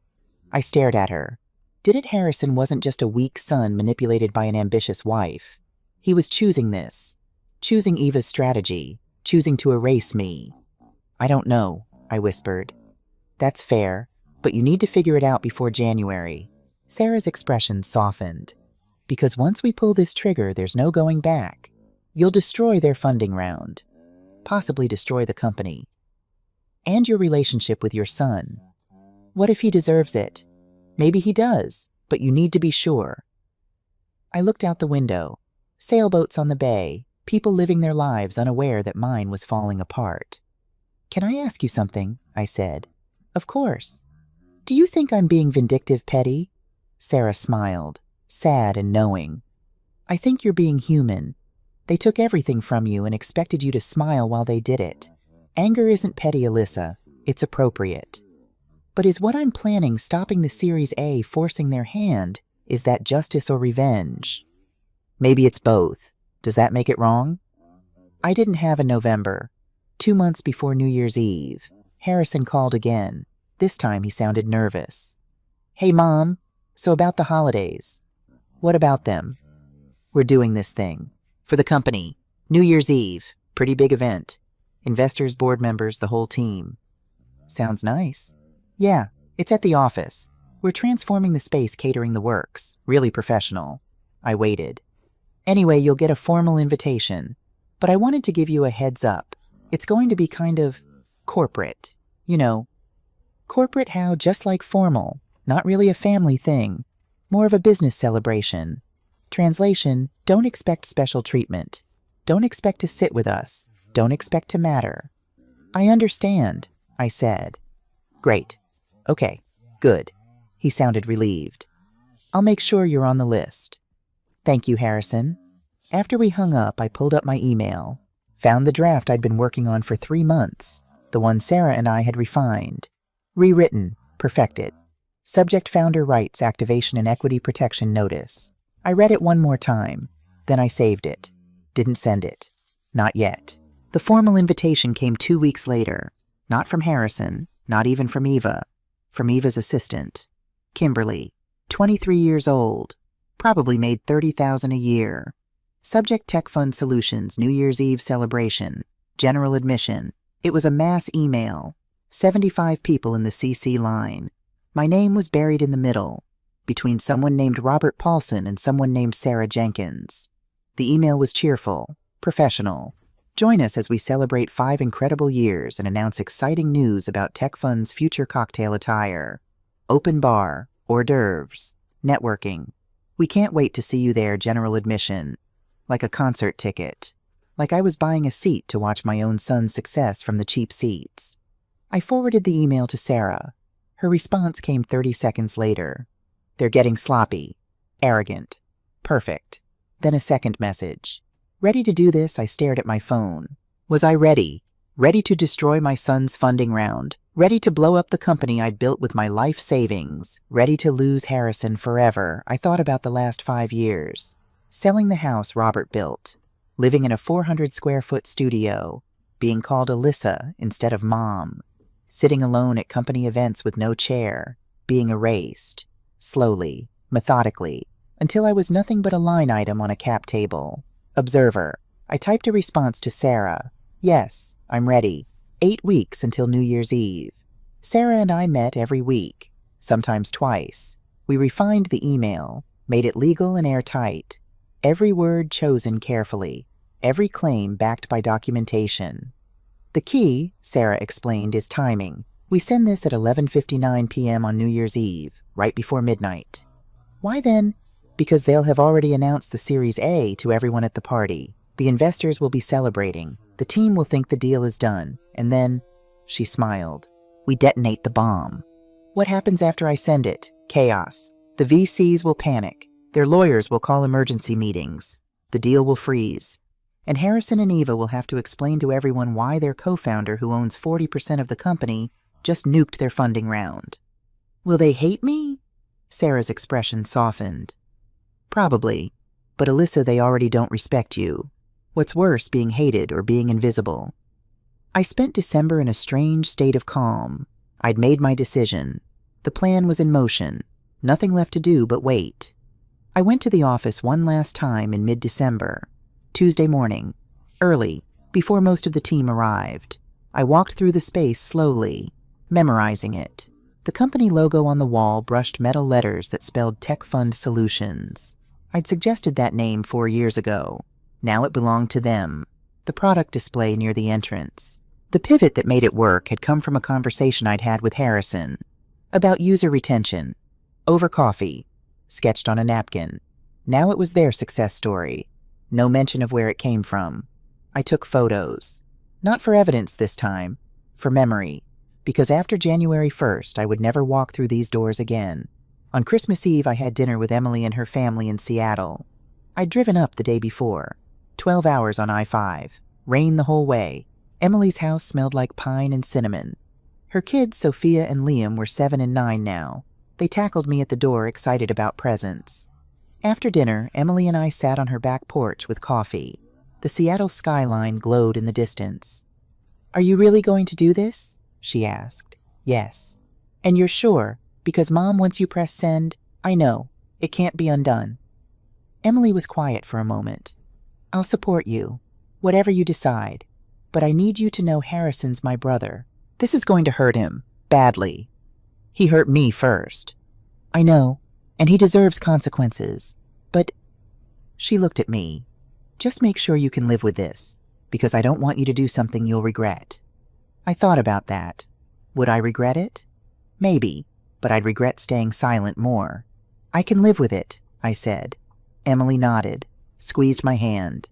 Speaker 1: I stared at her. Didn't Harrison wasn't just a weak son manipulated by an ambitious wife. He was choosing this, choosing Eva's strategy, choosing to erase me. "I don't know," I whispered. "That's fair, but you need to figure it out before January." Sarah's expression softened. Because once we pull this trigger, there's no going back. You'll destroy their funding round, possibly destroy the company, and your relationship with your son. What if he deserves it? Maybe he does, but you need to be sure. I looked out the window. Sailboats on the bay, people living their lives unaware that mine was falling apart. "Can I ask you something?" I said. "Of course." "Do you think I'm being vindictive, petty?" Sarah smiled, sad and knowing. "I think you're being human. They took everything from you and expected you to smile while they did it. Anger isn't petty, Alyssa. It's appropriate. But is what I'm planning stopping the Series A forcing their hand? Is that justice or revenge?" "Maybe it's both. Does that make it wrong?" I didn't have a November. 2 months before New Year's Eve, Harrison called again. This time he sounded nervous. "Hey, Mom. So about the holidays. What about them?" "We're doing this thing. For the company. New Year's Eve. Pretty big event. Investors, board members, the whole team." "Sounds nice." "Yeah, it's at the office. We're transforming the space, catering the works. Really professional." I waited. "Anyway, you'll get a formal invitation. But I wanted to give you a heads up. It's going to be kind of corporate. You know. Corporate how? Just like formal. Not really a family thing. More of a business celebration. Translation, don't expect special treatment. Don't expect to sit with us. Don't expect to matter." "I understand," I said. "Great. Okay, good." He sounded relieved. "I'll make sure you're on the list." "Thank you, Harrison." After we hung up, I pulled up my email, found the draft I'd been working on for 3 months, the one Sarah and I had refined, rewritten, perfected. Subject: Founder Rights Activation and Equity Protection Notice. I read it one more time, then I saved it. Didn't send it. Not yet. The formal invitation came 2 weeks later. Not from Harrison, not even from Eva. From Eva's assistant, Kimberly, 23 years old, probably made $30,000 a year. Subject: Tech Fund Solutions, New Year's Eve celebration, general admission. It was a mass email, 75 people in the CC line. My name was buried in the middle, between someone named Robert Paulson and someone named Sarah Jenkins. The email was cheerful, professional. Join us as we celebrate 5 incredible years and announce exciting news about Tech Fund's future cocktail attire. Open bar, hors d'oeuvres, networking. We can't wait to see you there, general admission. Like a concert ticket. Like I was buying a seat to watch my own son's success from the cheap seats. I forwarded the email to Sarah. Her response came 30 seconds later. "They're getting sloppy. Arrogant. Perfect." Then a second message. Ready to do this, I stared at my phone. Was I ready? Ready to destroy my son's funding round. Ready to blow up the company I'd built with my life savings. Ready to lose Harrison forever. I thought about the last 5 years. Selling the house Robert built. Living in a 400-square-foot studio. Being called Alyssa instead of Mom. Sitting alone at company events with no chair. Being erased. Slowly, methodically, until I was nothing but a line item on a cap table. Observer. I typed a response to Sarah. "Yes, I'm ready. 8 weeks until New Year's Eve." Sarah and I met every week, sometimes twice. We refined the email, made it legal and airtight. Every word chosen carefully, every claim backed by documentation. "The key," Sarah explained, "is timing. We send this at 11:59 p.m. on New Year's Eve, right before midnight." "Why then?" "Because they'll have already announced the Series A to everyone at the party. The investors will be celebrating. The team will think the deal is done. And then," she smiled, "we detonate the bomb." "What happens after I send it?" "Chaos. The VCs will panic. Their lawyers will call emergency meetings. The deal will freeze. And Harrison and Eva will have to explain to everyone why their co-founder, who owns 40% of the company, just nuked their funding round." "Will they hate me?" Sarah's expression softened. "Probably. But Alyssa, they already don't respect you. What's worse, being hated or being invisible?" I spent December in a strange state of calm. I'd made my decision. The plan was in motion. Nothing left to do but wait. I went to the office one last time in mid-December. Tuesday morning. Early, before most of the team arrived. I walked through the space slowly, memorizing it. The company logo on the wall brushed metal letters that spelled Tech Fund Solutions. I'd suggested that name 4 years ago. Now it belonged to them. The product display near the entrance. The pivot that made it work had come from a conversation I'd had with Harrison about user retention, over coffee, sketched on a napkin. Now it was their success story. No mention of where it came from. I took photos. Not for evidence this time, for memory, because after January 1st, I would never walk through these doors again. On Christmas Eve, I had dinner with Emily and her family in Seattle. I'd driven up the day before, 12 hours on I-5, rain the whole way. Emily's house smelled like pine and cinnamon. Her kids, Sophia and Liam, were 7 and 9 now. They tackled me at the door, excited about presents. After dinner, Emily and I sat on her back porch with coffee. The Seattle skyline glowed in the distance. "Are you really going to do this?" she asked. "Yes." "And you're sure? Because Mom, once you press send, I know. It can't be undone." Emily was quiet for a moment. "I'll support you, whatever you decide. But I need you to know Harrison's my brother. This is going to hurt him, badly. He hurt me first. I know, and he deserves consequences. But," she looked at me, "just make sure you can live with this, because I don't want you to do something you'll regret." I thought about that. Would I regret it? Maybe, but I'd regret staying silent more. "I can live with it," I said. Emily nodded, squeezed my hand.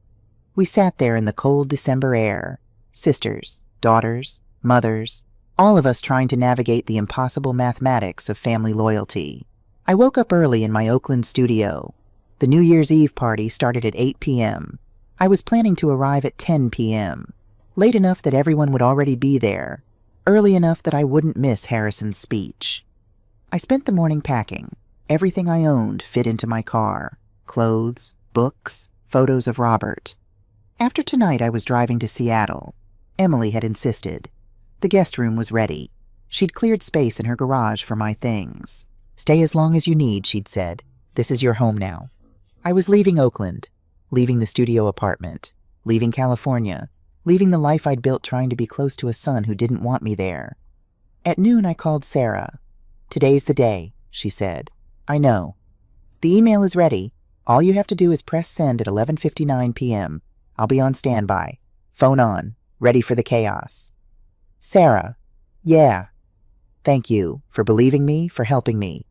Speaker 1: We sat there in the cold December air, sisters, daughters, mothers, all of us trying to navigate the impossible mathematics of family loyalty. I woke up early in my Oakland studio. The New Year's Eve party started at 8 p.m. I was planning to arrive at 10 p.m., late enough that everyone would already be there, early enough that I wouldn't miss Harrison's speech. I spent the morning packing. Everything I owned fit into my car. Clothes, books, photos of Robert. After tonight, I was driving to Seattle. Emily had insisted. The guest room was ready. She'd cleared space in her garage for my things. "Stay as long as you need," she'd said. "This is your home now." I was leaving Oakland, leaving the studio apartment, leaving California, leaving the life I'd built trying to be close to a son who didn't want me there. At noon, I called Sarah. "Today's the day," she said. "I know. The email is ready. All you have to do is press send at 11:59 p.m. I'll be on standby. Phone on. Ready for the chaos." Sarah. "Yeah. Thank you for believing me, for helping me.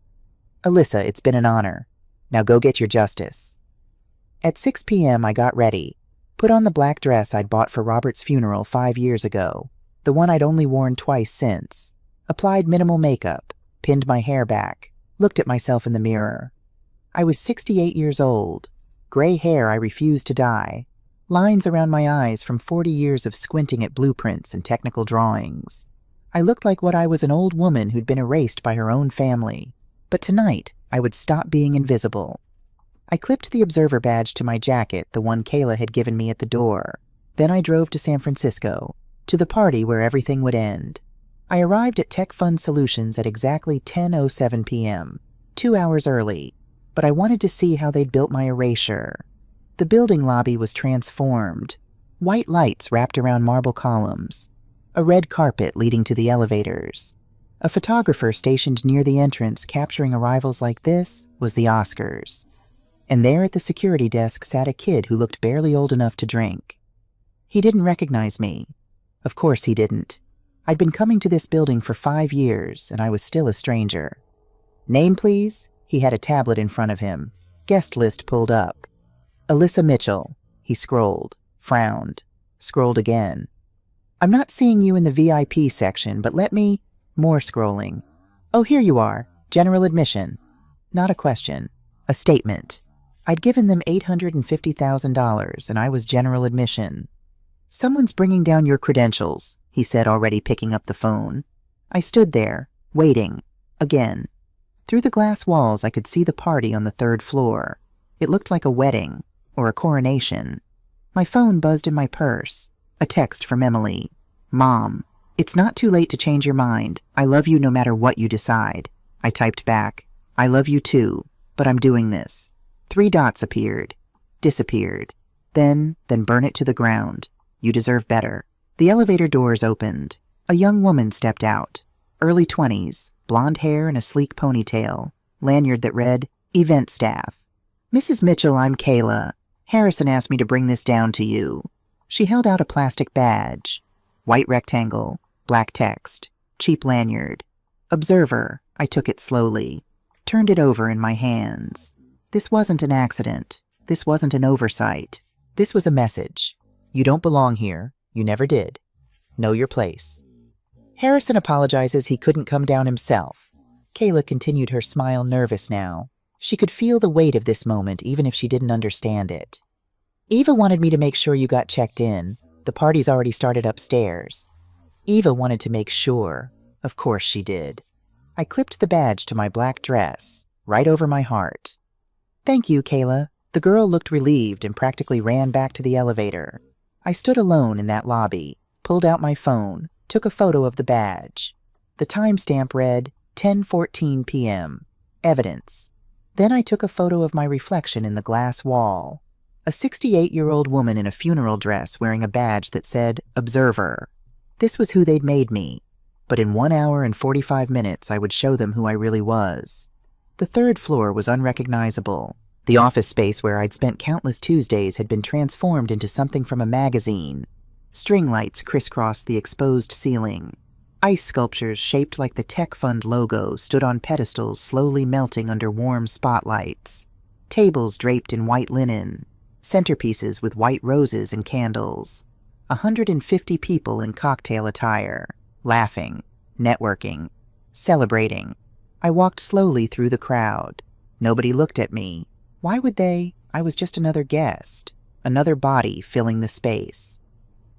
Speaker 1: Alyssa, it's been an honor. Now go get your justice." At 6 p.m. I got ready, put on the black dress I'd bought for Robert's funeral 5 years ago, the one I'd only worn twice since, applied minimal makeup, pinned my hair back, looked at myself in the mirror. I was 68 years old, gray hair I refused to dye, lines around my eyes from 40 years of squinting at blueprints and technical drawings. I looked like what I was, an old woman who'd been erased by her own family. But tonight, I would stop being invisible. I clipped the observer badge to my jacket, the one Kayla had given me at the door. Then I drove to San Francisco, to the party where everything would end. I arrived at Tech Fund Solutions at exactly 10:07 p.m., 2 hours early, but I wanted to see how they'd built my erasure. The building lobby was transformed. White lights wrapped around marble columns. A red carpet leading to the elevators. A photographer stationed near the entrance capturing arrivals like this was the Oscars. And there at the security desk sat a kid who looked barely old enough to drink. He didn't recognize me. Of course he didn't. I'd been coming to this building for 5 years, and I was still a stranger. "Name, please?" He had a tablet in front of him. Guest list pulled up. "Alyssa Mitchell." He scrolled, frowned, scrolled again. "I'm not seeing you in the VIP section, but let me..." More scrolling. "Oh, here you are. General admission." Not a question. A statement. I'd given them $850,000, and I was general admission. "Someone's bringing down your credentials," he said, already picking up the phone. I stood there, waiting. Again. Through the glass walls, I could see the party on the 3rd floor. It looked like a wedding, or a coronation. My phone buzzed in my purse. A text from Emily. "Mom, it's not too late to change your mind. I love you no matter what you decide." I typed back, "I love you too, but I'm doing this." 3 dots appeared, disappeared. Then burn it to the ground. You deserve better. The elevator doors opened. A young woman stepped out. Early 20s, blonde hair and a sleek ponytail. Lanyard that read, "Event staff." Mrs. Mitchell, I'm Kayla. Harrison asked me to bring this down to you. She held out a plastic badge. White rectangle, black text, cheap lanyard. Observer. I took it slowly. Turned it over in my hands. This wasn't an accident. This wasn't an oversight. This was a message. You don't belong here. You never did. Know your place. Harrison apologizes he couldn't come down himself. Kayla continued her smile, nervous now. She could feel the weight of this moment even if she didn't understand it. Eva wanted me to make sure you got checked in. The party's already started upstairs. Eva wanted to make sure. Of course she did. I clipped the badge to my black dress, right over my heart. Thank you, Kayla. The girl looked relieved and practically ran back to the elevator. I stood alone in that lobby, pulled out my phone, took a photo of the badge. The timestamp read 10:14 p.m. Evidence. Then I took a photo of my reflection in the glass wall. A 68-year-old woman in a funeral dress wearing a badge that said, Observer. This was who they'd made me. But in 1 hour and 45 minutes, I would show them who I really was. The third floor was unrecognizable. The office space where I'd spent countless Tuesdays had been transformed into something from a magazine. String lights crisscrossed the exposed ceiling. Ice sculptures shaped like the Tech Fund logo stood on pedestals slowly melting under warm spotlights. Tables draped in white linen. Centerpieces with white roses and candles. 150 people in cocktail attire, laughing, networking, celebrating. I walked slowly through the crowd. Nobody looked at me. Why would they? I was just another guest, another body filling the space.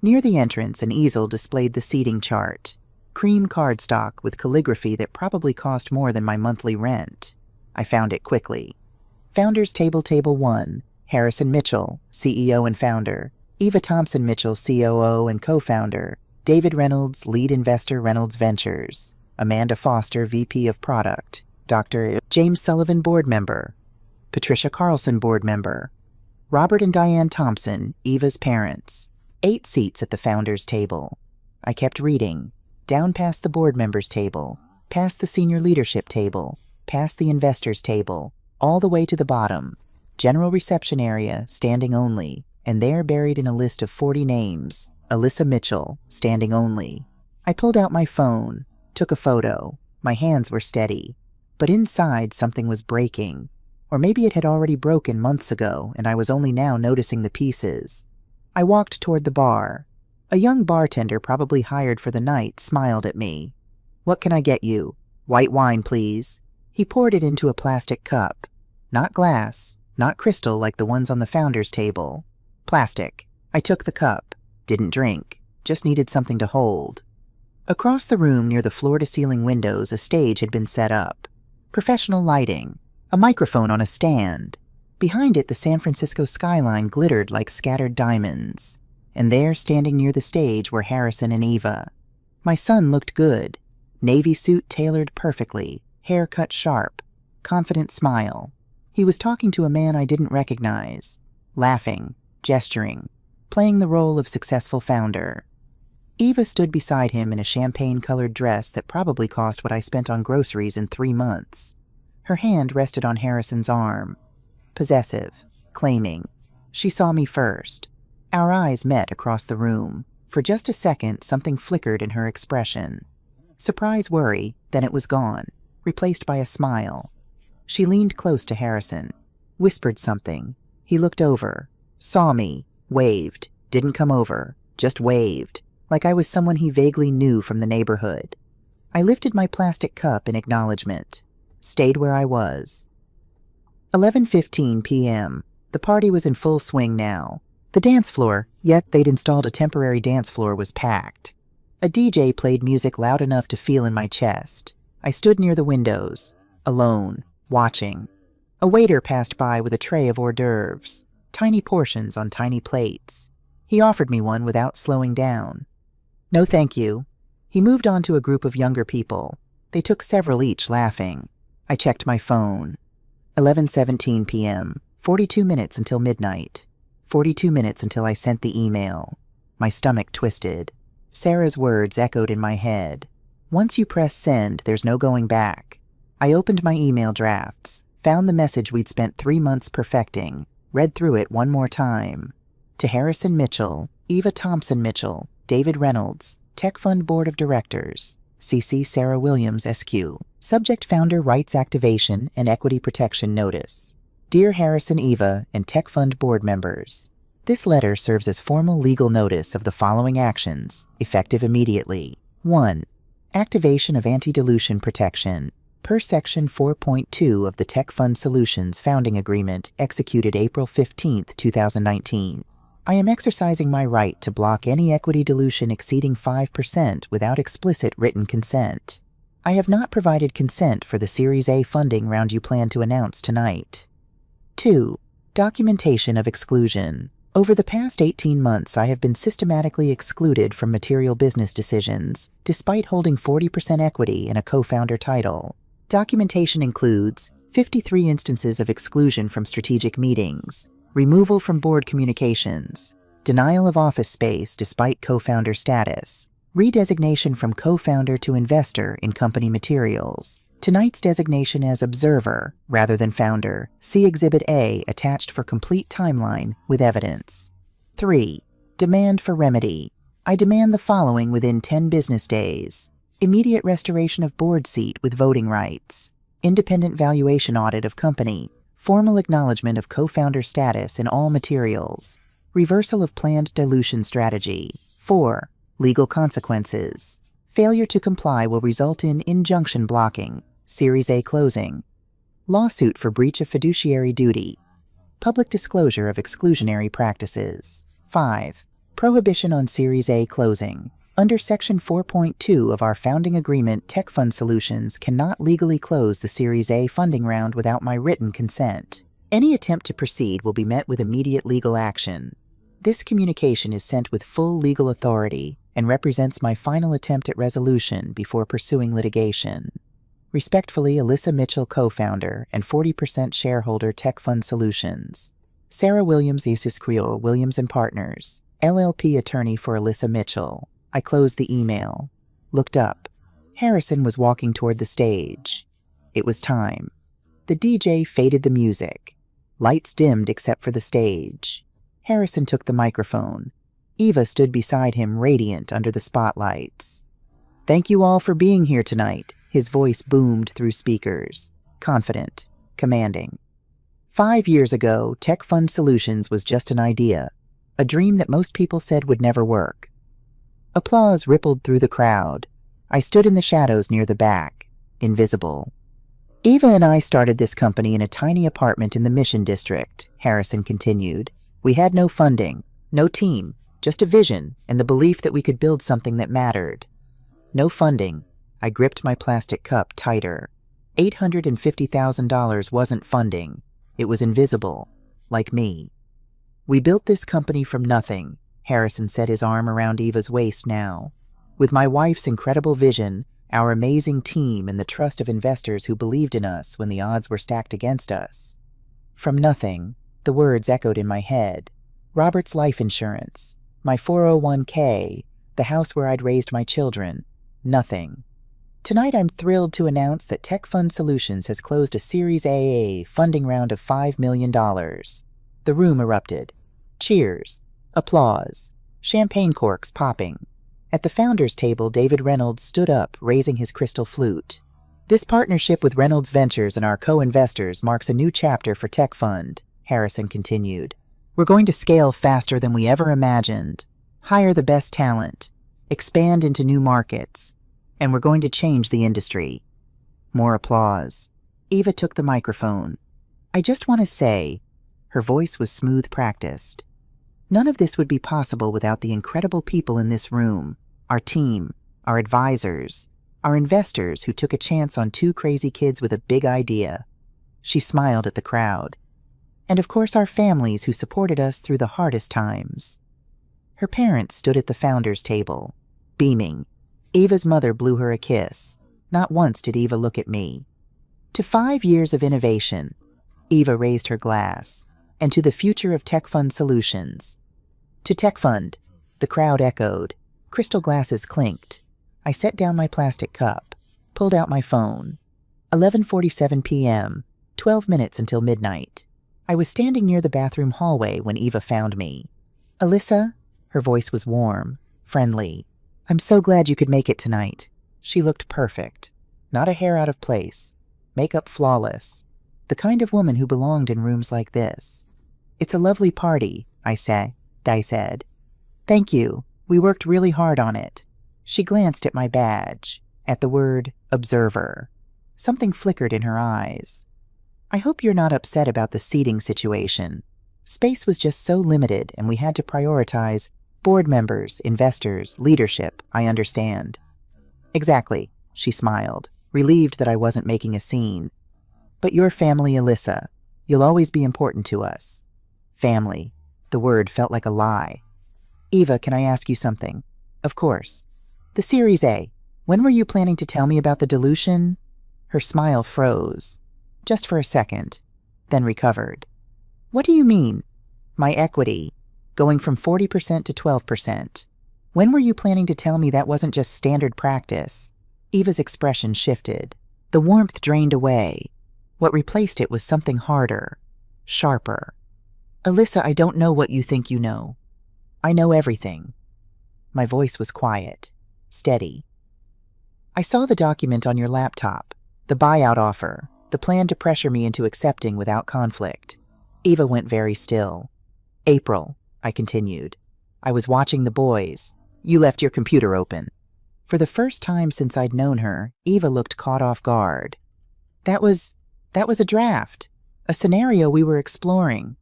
Speaker 1: Near the entrance, an easel displayed the seating chart. Cream cardstock with calligraphy that probably cost more than my monthly rent. I found it quickly. Founders Table, Table 1, Harrison Mitchell, CEO and founder, Eva Thompson Mitchell, COO and co-founder, David Reynolds, lead investor, Reynolds Ventures, Amanda Foster, VP of Product, Dr. James Sullivan, board member, Patricia Carlson, board member, Robert and Diane Thompson, Eva's parents. 8 seats at the founders' table. I kept reading, down past the board members' table, past the senior leadership table, past the investors' table, all the way to the bottom. General reception area, standing only, and there buried in a list of 40 names, Alyssa Mitchell, standing only. I pulled out my phone, took a photo. My hands were steady. But inside something was breaking. Or maybe it had already broken months ago, and I was only now noticing the pieces. I walked toward the bar. A young bartender, probably hired for the night, smiled at me. What can I get you? White wine, please. He poured it into a plastic cup. Not glass, not crystal like the ones on the founders' table. Plastic. I took the cup. Didn't drink. Just needed something to hold. Across the room near the floor-to-ceiling windows, a stage had been set up. Professional lighting. A microphone on a stand. Behind it, the San Francisco skyline glittered like scattered diamonds. And there, standing near the stage, were Harrison and Eva. My son looked good. Navy suit tailored perfectly, hair cut sharp, confident smile. He was talking to a man I didn't recognize, laughing, gesturing, playing the role of successful founder. Eva stood beside him in a champagne-colored dress that probably cost what I spent on groceries in 3 months. Her hand rested on Harrison's arm. Possessive, claiming. She saw me first. Our eyes met across the room. For just a second, something flickered in her expression. Surprise, worry, then it was gone, replaced by a smile. She leaned close to Harrison, whispered something. He looked over, saw me, waved, didn't come over, just waved, like I was someone he vaguely knew from the neighborhood. I lifted my plastic cup in acknowledgement, stayed where I was. 11:15 p.m. The party was in full swing now. The dance floor, yet they'd installed a temporary dance floor, was packed. A DJ played music loud enough to feel in my chest. I stood near the windows, alone, watching. A waiter passed by with a tray of hors d'oeuvres, tiny portions on tiny plates. He offered me one without slowing down. No, thank you. He moved on to a group of younger people. They took several each, laughing. I checked my phone. 11:17 p.m., 42 minutes until midnight. 42 minutes until I sent the email. My stomach twisted. Sarah's words echoed in my head. Once you press send, there's no going back. I opened my email drafts, Found the message we'd spent 3 months perfecting. Read through it one more time. To Harrison Mitchell, Eva Thompson Mitchell, David Reynolds, Tech Fund Board of Directors, CC Sarah Williams SQ. Subject Founder Rights Activation and Equity Protection Notice. Dear Harrison, Eva, and Tech Fund Board members, this letter serves as formal legal notice of the following actions, effective immediately. 1. Activation of anti-dilution protection. Per Section 4.2 of the Tech Fund Solutions Founding Agreement executed April 15, 2019. I am exercising my right to block any equity dilution exceeding 5% without explicit written consent. I have not provided consent for the Series A funding round you plan to announce tonight. 2. Documentation of exclusion. Over the past 18 months, I have been systematically excluded from material business decisions, despite holding 40% equity in a co-founder title. Documentation includes 53 instances of exclusion from strategic meetings, removal from board communications, denial of office space despite co-founder status, redesignation from co-founder to investor in company materials, tonight's designation as observer rather than founder. See Exhibit A attached for complete timeline with evidence. 3. Demand for remedy. I demand the following within 10 business days. Immediate restoration of board seat with voting rights. Independent valuation audit of company. Formal acknowledgement of co-founder status in all materials. Reversal of planned dilution strategy. 4. Legal consequences. Failure to comply will result in injunction blocking, Series A closing. Lawsuit for breach of fiduciary duty. Public disclosure of exclusionary practices. 5. Prohibition on Series A closing. Under Section 4.2 of our founding agreement, Tech Fund Solutions cannot legally close the Series A funding round without my written consent. Any attempt to proceed will be met with immediate legal action. This communication is sent with full legal authority and represents my final attempt at resolution before pursuing litigation. Respectfully, Alyssa Mitchell, co-founder and 40% shareholder, Tech Fund Solutions. Sarah Williams, Isisquio Williams & Partners, LLP attorney for Alyssa Mitchell. I closed the email. Looked up. Harrison was walking toward the stage. It was time. The DJ faded the music. Lights dimmed except for the stage. Harrison took the microphone. Eva stood beside him, radiant under the spotlights. Thank you all for being here tonight. His voice boomed through speakers. Confident. Commanding. 5 years ago, Tech Fund Solutions was just an idea. A dream that most people said would never work. Applause rippled through the crowd. I stood in the shadows near the back, invisible. Eva and I started this company in a tiny apartment in the Mission District, Harrison continued. We had no funding, no team, just a vision and the belief that we could build something that mattered. No funding. I gripped my plastic cup tighter. $850,000 wasn't funding. It was invisible, like me. We built this company from nothing. Harrison set his arm around Eva's waist now. With my wife's incredible vision, our amazing team, and the trust of investors who believed in us when the odds were stacked against us. From nothing, the words echoed in my head. Robert's life insurance, my 401k, the house where I'd raised my children. Nothing. Tonight I'm thrilled to announce that Tech Fund Solutions has closed a Series A funding round of $5 million. The room erupted. Cheers. Applause. Champagne corks popping. At the founders' table, David Reynolds stood up, raising his crystal flute. This partnership with Reynolds Ventures and our co-investors marks a new chapter for Tech Fund, Harrison continued. We're going to scale faster than we ever imagined, hire the best talent, expand into new markets, and we're going to change the industry. More applause. Eva took the microphone. I just want to say, her voice was smooth, practiced. None of this would be possible without the incredible people in this room, our team, our advisors, our investors who took a chance on 2 crazy kids with a big idea. She smiled at the crowd. And of course our families who supported us through the hardest times. Her parents stood at the founders' table, beaming. Eva's mother blew her a kiss. Not once did Eva look at me. To 5 years of innovation, Eva raised her glass. And to the future of Tech Fund Solutions. To Tech Fund, the crowd echoed. Crystal glasses clinked. I set down my plastic cup, pulled out my phone. 11:47 p.m. 12 minutes until midnight. I was standing near the bathroom hallway when Eva found me. "Alyssa?" Her voice was warm, friendly. "I'm so glad you could make it tonight." She looked perfect. Not a hair out of place. Makeup flawless. The kind of woman who belonged in rooms like this. "It's a lovely party," I said. "Thank you. We worked really hard on it." She glanced at my badge, at the word observer. Something flickered in her eyes. "I hope you're not upset about the seating situation. Space was just so limited and we had to prioritize board members, investors, leadership, I understand." "Exactly," she smiled, relieved that I wasn't making a scene. "But your family, Alyssa. You'll always be important to us." Family. The word felt like a lie. "Eva, can I ask you something?" "Of course." "The Series A. When were you planning to tell me about the dilution?" Her smile froze. Just for a second, then recovered. "What do you mean?" "My equity. Going from 40% to 12%. When were you planning to tell me that wasn't just standard practice?" Eva's expression shifted. The warmth drained away. What replaced it was something harder, sharper. "Alyssa, I don't know what you think you know. I know everything." My voice was quiet, steady. "I saw the document on your laptop, the buyout offer, the plan to pressure me into accepting without conflict." Eva went very still. "April," I continued. "I was watching the boys. You left your computer open." For the first time since I'd known her, Eva looked caught off guard. That was a draft, a scenario we were exploring.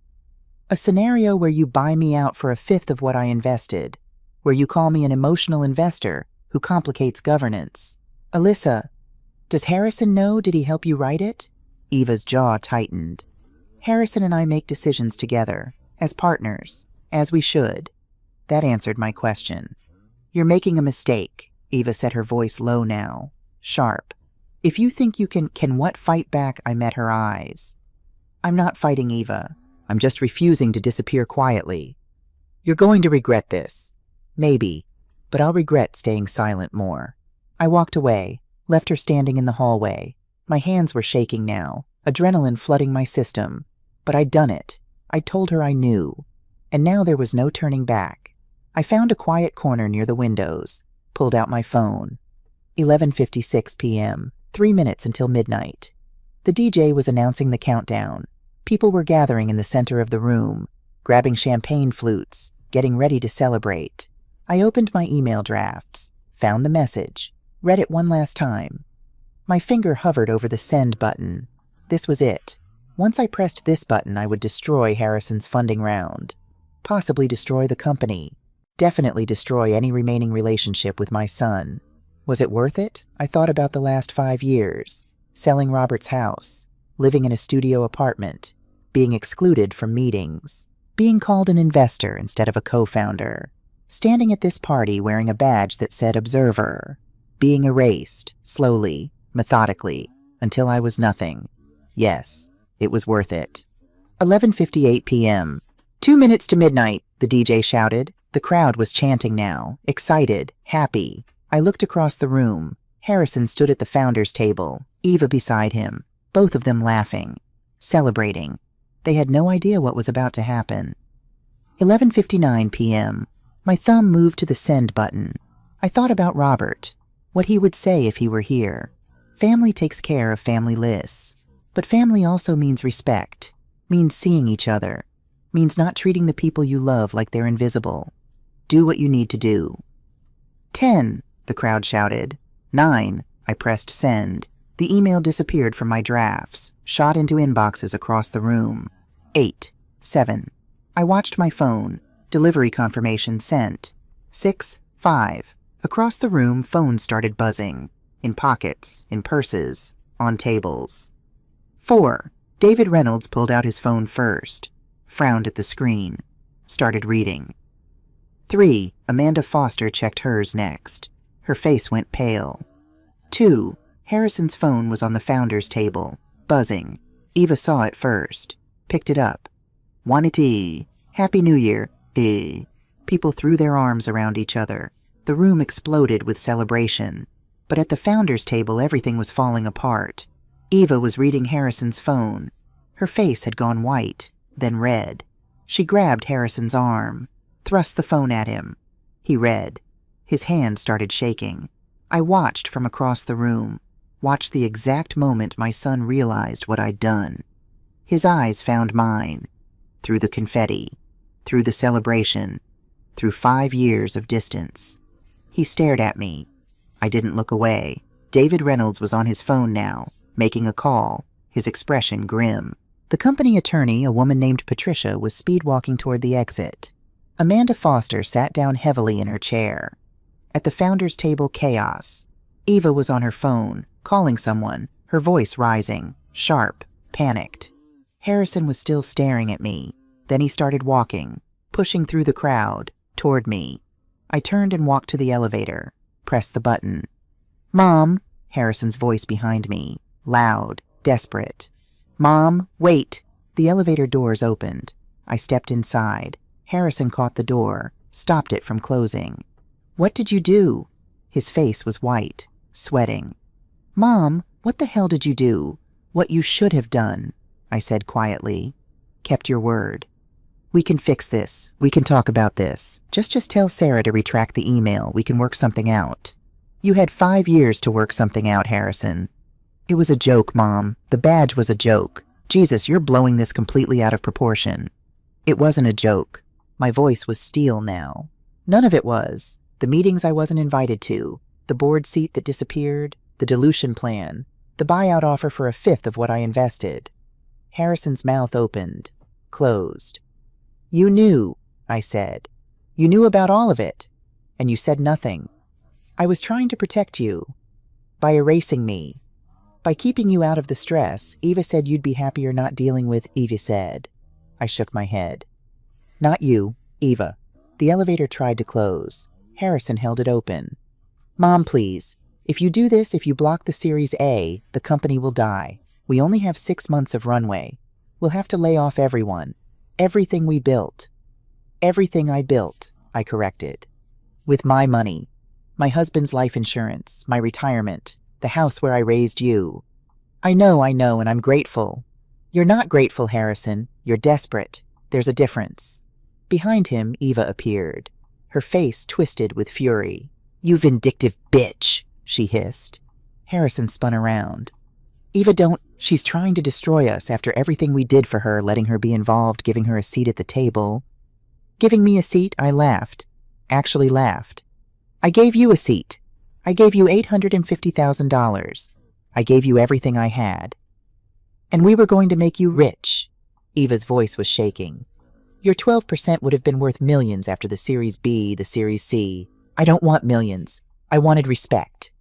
Speaker 1: A scenario where you buy me out for a fifth of what I invested, where you call me an emotional investor who complicates governance. "Alyssa, does Harrison know? Did he help you write it?" Eva's jaw tightened. "Harrison and I make decisions together, as partners, as we should." That answered my question. "You're making a mistake," Eva said, her voice low now, sharp. "If you think you can what fight back?" I met her eyes. "I'm not fighting, Eva. I'm just refusing to disappear quietly. You're going to regret this. Maybe, but I'll regret staying silent more." I walked away, left her standing in the hallway. My hands were shaking now, adrenaline flooding my system. But I'd done it. I'd told her I knew. And now there was no turning back. I found a quiet corner near the windows, pulled out my phone. 11:56 p.m., 3 minutes until midnight. The DJ was announcing the countdown. People were gathering in the center of the room, grabbing champagne flutes, getting ready to celebrate. I opened my email drafts, found the message, read it one last time. My finger hovered over the send button. This was it. Once I pressed this button, I would destroy Harrison's funding round. Possibly destroy the company. Definitely destroy any remaining relationship with my son. Was it worth it? I thought about the last 5 years. Selling Robert's house. Living in a studio apartment. Being excluded from meetings. Being called an investor instead of a co-founder. Standing at this party wearing a badge that said observer. Being erased, slowly, methodically, until I was nothing. Yes, it was worth it. 11:58 p.m. 2 minutes to midnight, the DJ shouted. The crowd was chanting now, excited, happy. I looked across the room. Harrison stood at the founder's table, Eva beside him, both of them laughing, celebrating. They had no idea what was about to happen. 11:59 p.m. My thumb moved to the send button. I thought about Robert, what he would say if he were here. Family takes care of family lists. But family also means respect, means seeing each other, means not treating the people you love like they're invisible. Do what you need to do. 10, the crowd shouted. 9, I pressed send. The email disappeared from my drafts, shot into inboxes across the room. 8, 7. I watched my phone. Delivery confirmation sent. 6, 5. Across the room, phones started buzzing. In pockets, in purses, on tables. 4. David Reynolds pulled out his phone first, frowned at the screen, started reading. 3. Amanda Foster checked hers next. Her face went pale. 2. Harrison's phone was on the founder's table, buzzing. Eva saw it first, picked it up. Wanity. Happy New Year. People threw their arms around each other. The room exploded with celebration. But at the founder's table, everything was falling apart. Eva was reading Harrison's phone. Her face had gone white, then red. She grabbed Harrison's arm, thrust the phone at him. He read. His hand started shaking. I watched from across the room, watched the exact moment my son realized what I'd done. His eyes found mine, through the confetti, through the celebration, through 5 years of distance. He stared at me. I didn't look away. David Reynolds was on his phone now, making a call, his expression grim. The company attorney, a woman named Patricia, was speed-walking toward the exit. Amanda Foster sat down heavily in her chair. At the founder's table, chaos. Eva was on her phone, calling someone, her voice rising, sharp, panicked. Harrison was still staring at me. Then he started walking, pushing through the crowd, toward me. I turned and walked to the elevator, pressed the button. "Mom," Harrison's voice behind me, loud, desperate. "Mom, wait." The elevator doors opened. I stepped inside. Harrison caught the door, stopped it from closing. "What did you do?" His face was white, sweating. "Mom, what the hell did you do? What you should have done," I said quietly. "Kept your word. We can fix this. We can talk about this. Just tell Sarah to retract the email. We can work something out." "You had 5 years to work something out, Harrison." "It was a joke, Mom. The badge was a joke. Jesus, you're blowing this completely out of proportion." "It wasn't a joke." My voice was steel now. "None of it was. The meetings I wasn't invited to, the board seat that disappeared, the dilution plan, the buyout offer for 1/5 of what I invested." Harrison's mouth opened, closed. "You knew," I said. "You knew about all of it, and you said nothing. I was trying to protect you. By erasing me. By keeping you out of the stress, Eva said you'd be happier not dealing with," Eva said. I shook my head. "Not you, Eva." The elevator tried to close. Harrison held it open. "Mom, please. If you do this, if you block the Series A, the company will die. We only have 6 months of runway. We'll have to lay off everyone. Everything we built." "Everything I built," I corrected. "With my money. My husband's life insurance, my retirement, the house where I raised you." I know, and I'm grateful." "You're not grateful, Harrison. You're desperate. There's a difference." Behind him, Eva appeared, her face twisted with fury. "You vindictive bitch," she hissed. Harrison spun around. "Eva, don't. She's trying to destroy us after everything we did for her, letting her be involved, giving her a seat at the table." "Giving me a seat?" I laughed. Actually laughed. "I gave you a seat. I gave you $850,000. I gave you everything I had. And we were going to make you rich." Eva's voice was shaking. "Your 12% would have been worth millions after the Series B, the Series C. I don't want millions. I wanted respect."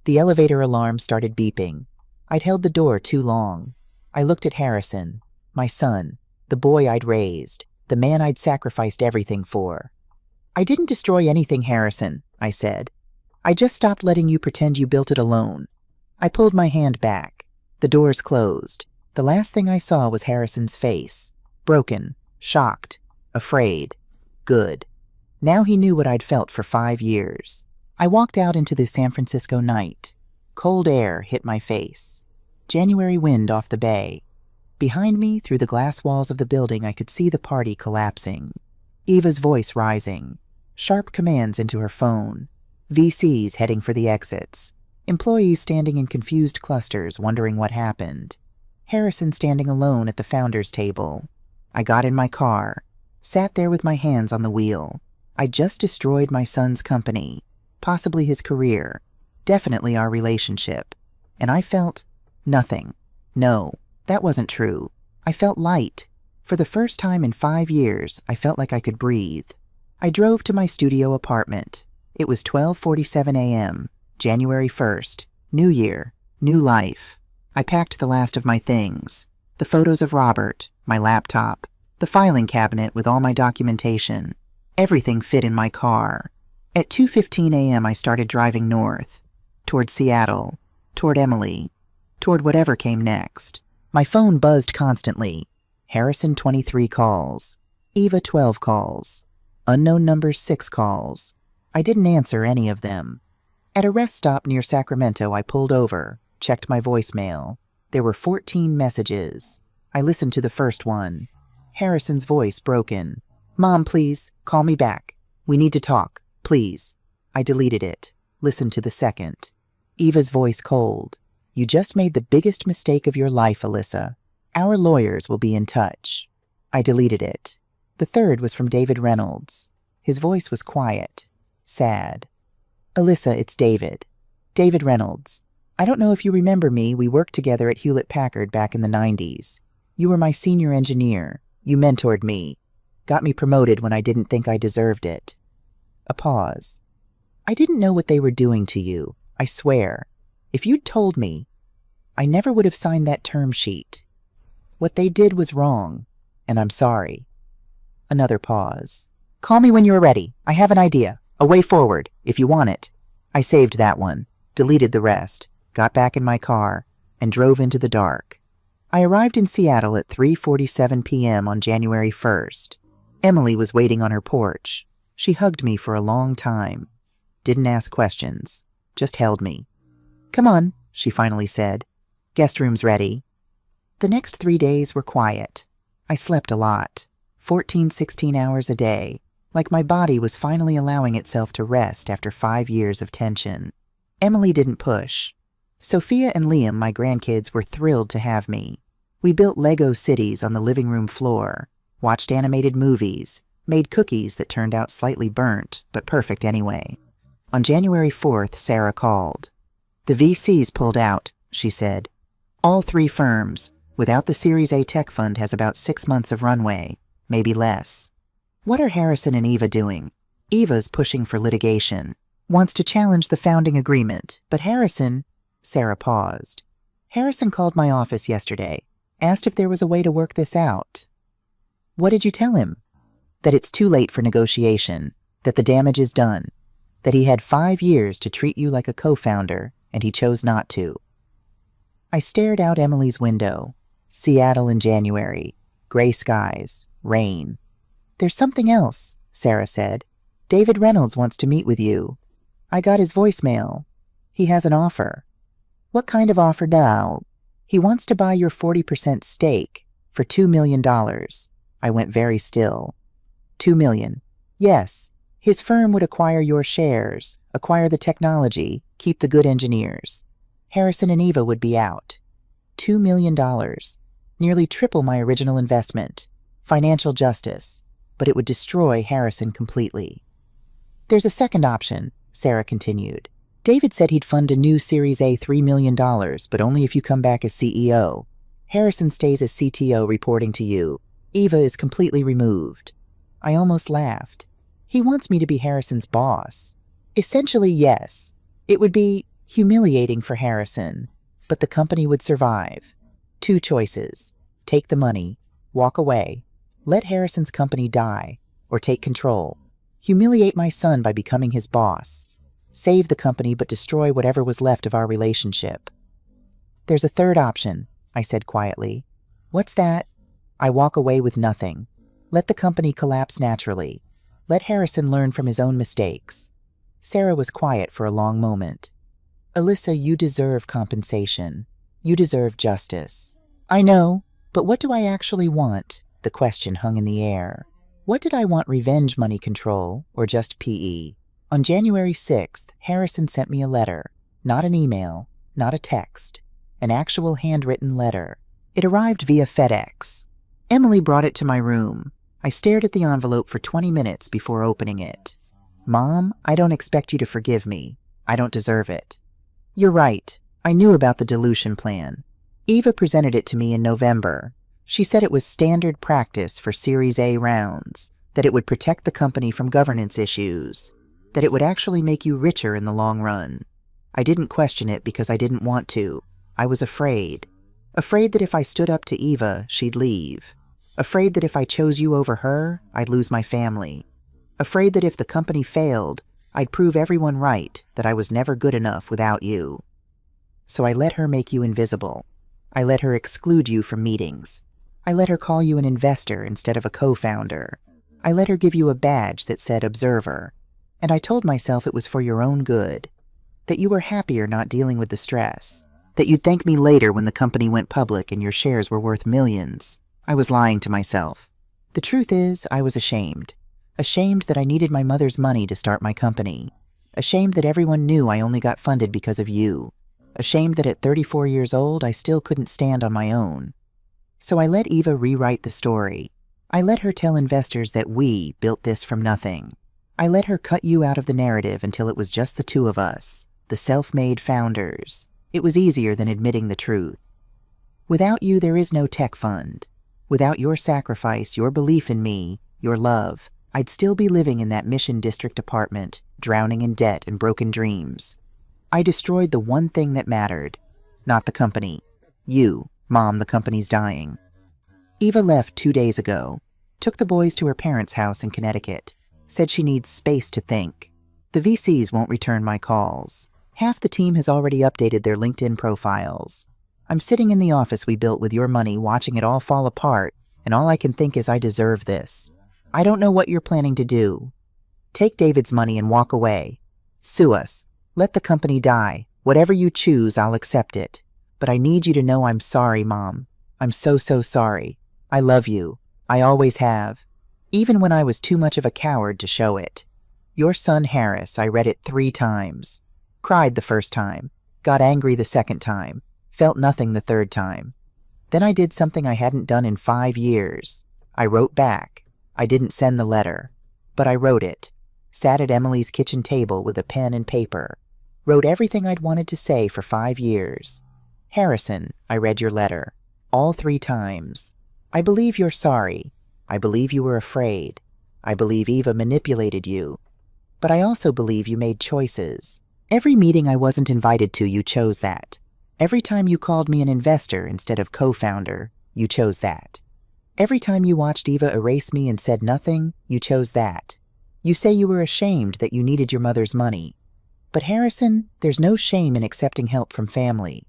Speaker 1: The elevator alarm started beeping. I'd held the door too long. I looked at Harrison, my son, the boy I'd raised, the man I'd sacrificed everything for. "I didn't destroy anything, Harrison," I said. "I just stopped letting you pretend you built it alone." I pulled my hand back. The doors closed. The last thing I saw was Harrison's face. Broken, shocked, afraid. Good. Now he knew what I'd felt for 5 years. I walked out into the San Francisco night. Cold air hit my face. January wind off the bay. Behind me, through the glass walls of the building, I could see the party collapsing. Eva's voice rising. Sharp commands into her phone. VCs heading for the exits. Employees standing in confused clusters, wondering what happened. Harrison standing alone at the founder's table. I got in my car, sat there with my hands on the wheel. I just destroyed my son's company, possibly his career, definitely our relationship. And I felt nothing. No, that wasn't true. I felt light. For the first time in 5 years, I felt like I could breathe. I drove to my studio apartment. It was 12:47 a.m., January 1st, New Year, new life. I packed the last of my things, the photos of Robert, my laptop, the filing cabinet with all my documentation. Everything fit in my car. At 2:15 a.m. I started driving north, toward Seattle, toward Emily, toward whatever came next. My phone buzzed constantly. Harrison 23 calls, Eva 12 calls, unknown numbers 6 calls. I didn't answer any of them. At a rest stop near Sacramento, I pulled over, checked my voicemail. There were 14 messages. I listened to the first one. Harrison's voice broken. "Mom, please, call me back. We need to talk, please." I deleted it. Listened to the second. Eva's voice cold. "You just made the biggest mistake of your life, Alyssa. Our lawyers will be in touch." I deleted it. The third was from David Reynolds. His voice was quiet, sad. "Alyssa, it's David. David Reynolds. I don't know if you remember me. We worked together at Hewlett-Packard back in the 90s. You were my senior engineer. You mentored me. Got me promoted when I didn't think I deserved it." A pause. "I didn't know what they were doing to you. I swear. If you'd told me, I never would have signed that term sheet. What they did was wrong, and I'm sorry." Another pause. "Call me when you're ready. I have an idea. A way forward, if you want it." I saved that one, deleted the rest, got back in my car, and drove into the dark. I arrived in Seattle at 3:47 p.m. on January 1st. Emily was waiting on her porch. She hugged me for a long time. Didn't ask questions, just held me. "Come on," she finally said. "Guest room's ready." The next 3 days were quiet. I slept a lot, 16 hours a day, like my body was finally allowing itself to rest after 5 years of tension. Emily didn't push. Sophia and Liam, my grandkids, were thrilled to have me. We built Lego cities on the living room floor, watched animated movies, made cookies that turned out slightly burnt, but perfect anyway. On January 4th, Sarah called. "The VCs pulled out," she said. "All 3 firms, without the Series A tech fund, has about 6 months of runway, maybe less." "What are Harrison and Eva doing?" "Eva's pushing for litigation. Wants to challenge the founding agreement, but Harrison—" Sarah paused. "Harrison called my office yesterday, asked if there was a way to work this out." "What did you tell him?" "That it's too late for negotiation, that the damage is done, that he had 5 years to treat you like a co-founder, and he chose not to." I stared out Emily's window. Seattle in January. Gray skies. Rain. "There's something else," Sarah said. "David Reynolds wants to meet with you. I got his voicemail. He has an offer." "What kind of offer now?" "He wants to buy your 40% stake for $2 million. I went very still. $2 million. Yes. His firm would acquire your shares, acquire the technology, keep the good engineers. Harrison and Eva would be out. $2 million. Nearly triple my original investment. Financial justice. But it would destroy Harrison completely. "There's a second option," Sarah continued. "David said he'd fund a new Series A $3 million, but only if you come back as CEO. Harrison stays as CTO reporting to you. Eva is completely removed." I almost laughed. "He wants me to be Harrison's boss." "Essentially, yes. It would be humiliating for Harrison, but the company would survive. 2 choices. Take the money, walk away, let Harrison's company die, or take control. Humiliate my son by becoming his boss. Save the company but destroy whatever was left of our relationship." "There's a third option," I said quietly. "What's that?" "I walk away with nothing. Let the company collapse naturally. Let Harrison learn from his own mistakes." Sarah was quiet for a long moment. "Alyssa, you deserve compensation. You deserve justice." "I know, but what do I actually want?" The question hung in the air. What did I want? Revenge money control, or just PE? On January 6th, Harrison sent me a letter. Not an email, not a text. An actual handwritten letter. It arrived via FedEx. Emily brought it to my room. I stared at the envelope for 20 minutes before opening it. "Mom, I don't expect you to forgive me. I don't deserve it." "You're right. I knew about the dilution plan. Eva presented it to me in November. She said it was standard practice for Series A rounds, that it would protect the company from governance issues, that it would actually make you richer in the long run. I didn't question it because I didn't want to. I was afraid. Afraid that if I stood up to Eva, she'd leave. Afraid that if I chose you over her, I'd lose my family. Afraid that if the company failed, I'd prove everyone right, that I was never good enough without you. So I let her make you invisible. I let her exclude you from meetings. I let her call you an investor instead of a co-founder. I let her give you a badge that said observer. And I told myself it was for your own good. That you were happier not dealing with the stress. That you'd thank me later when the company went public and your shares were worth millions. I was lying to myself. The truth is, I was ashamed. Ashamed that I needed my mother's money to start my company. Ashamed that everyone knew I only got funded because of you. Ashamed that at 34 years old, I still couldn't stand on my own. So I let Eva rewrite the story. I let her tell investors that we built this from nothing. I let her cut you out of the narrative until it was just the two of us, the self-made founders. It was easier than admitting the truth. Without you, there is no tech fund. Without your sacrifice, your belief in me, your love, I'd still be living in that Mission District apartment, drowning in debt and broken dreams. I destroyed the one thing that mattered. Not the company. You, Mom, the company's dying. Eva left 2 days ago. Took the boys to her parents' house in Connecticut. Said she needs space to think. The VCs won't return my calls. Half the team has already updated their LinkedIn profiles. I'm sitting in the office we built with your money, watching it all fall apart, and all I can think is I deserve this. I don't know what you're planning to do. Take David's money and walk away. Sue us. Let the company die. Whatever you choose, I'll accept it. But I need you to know I'm sorry, Mom. I'm so sorry. I love you. I always have. Even when I was too much of a coward to show it. Your son, Harris, I read it 3 times. Cried the first time. Got angry the second time. Felt nothing the third time. Then I did something I hadn't done in 5 years. I wrote back. I didn't send the letter. But I wrote it. Sat at Emily's kitchen table with a pen and paper. Wrote everything I'd wanted to say for 5 years. Harrison, I read your letter. All 3 times. I believe you're sorry. I believe you were afraid. I believe Eva manipulated you. But I also believe you made choices. Every meeting I wasn't invited to, you chose that. Every time you called me an investor instead of co-founder, you chose that. Every time you watched Eva erase me and said nothing, you chose that. You say you were ashamed that you needed your mother's money. But Harrison, there's no shame in accepting help from family.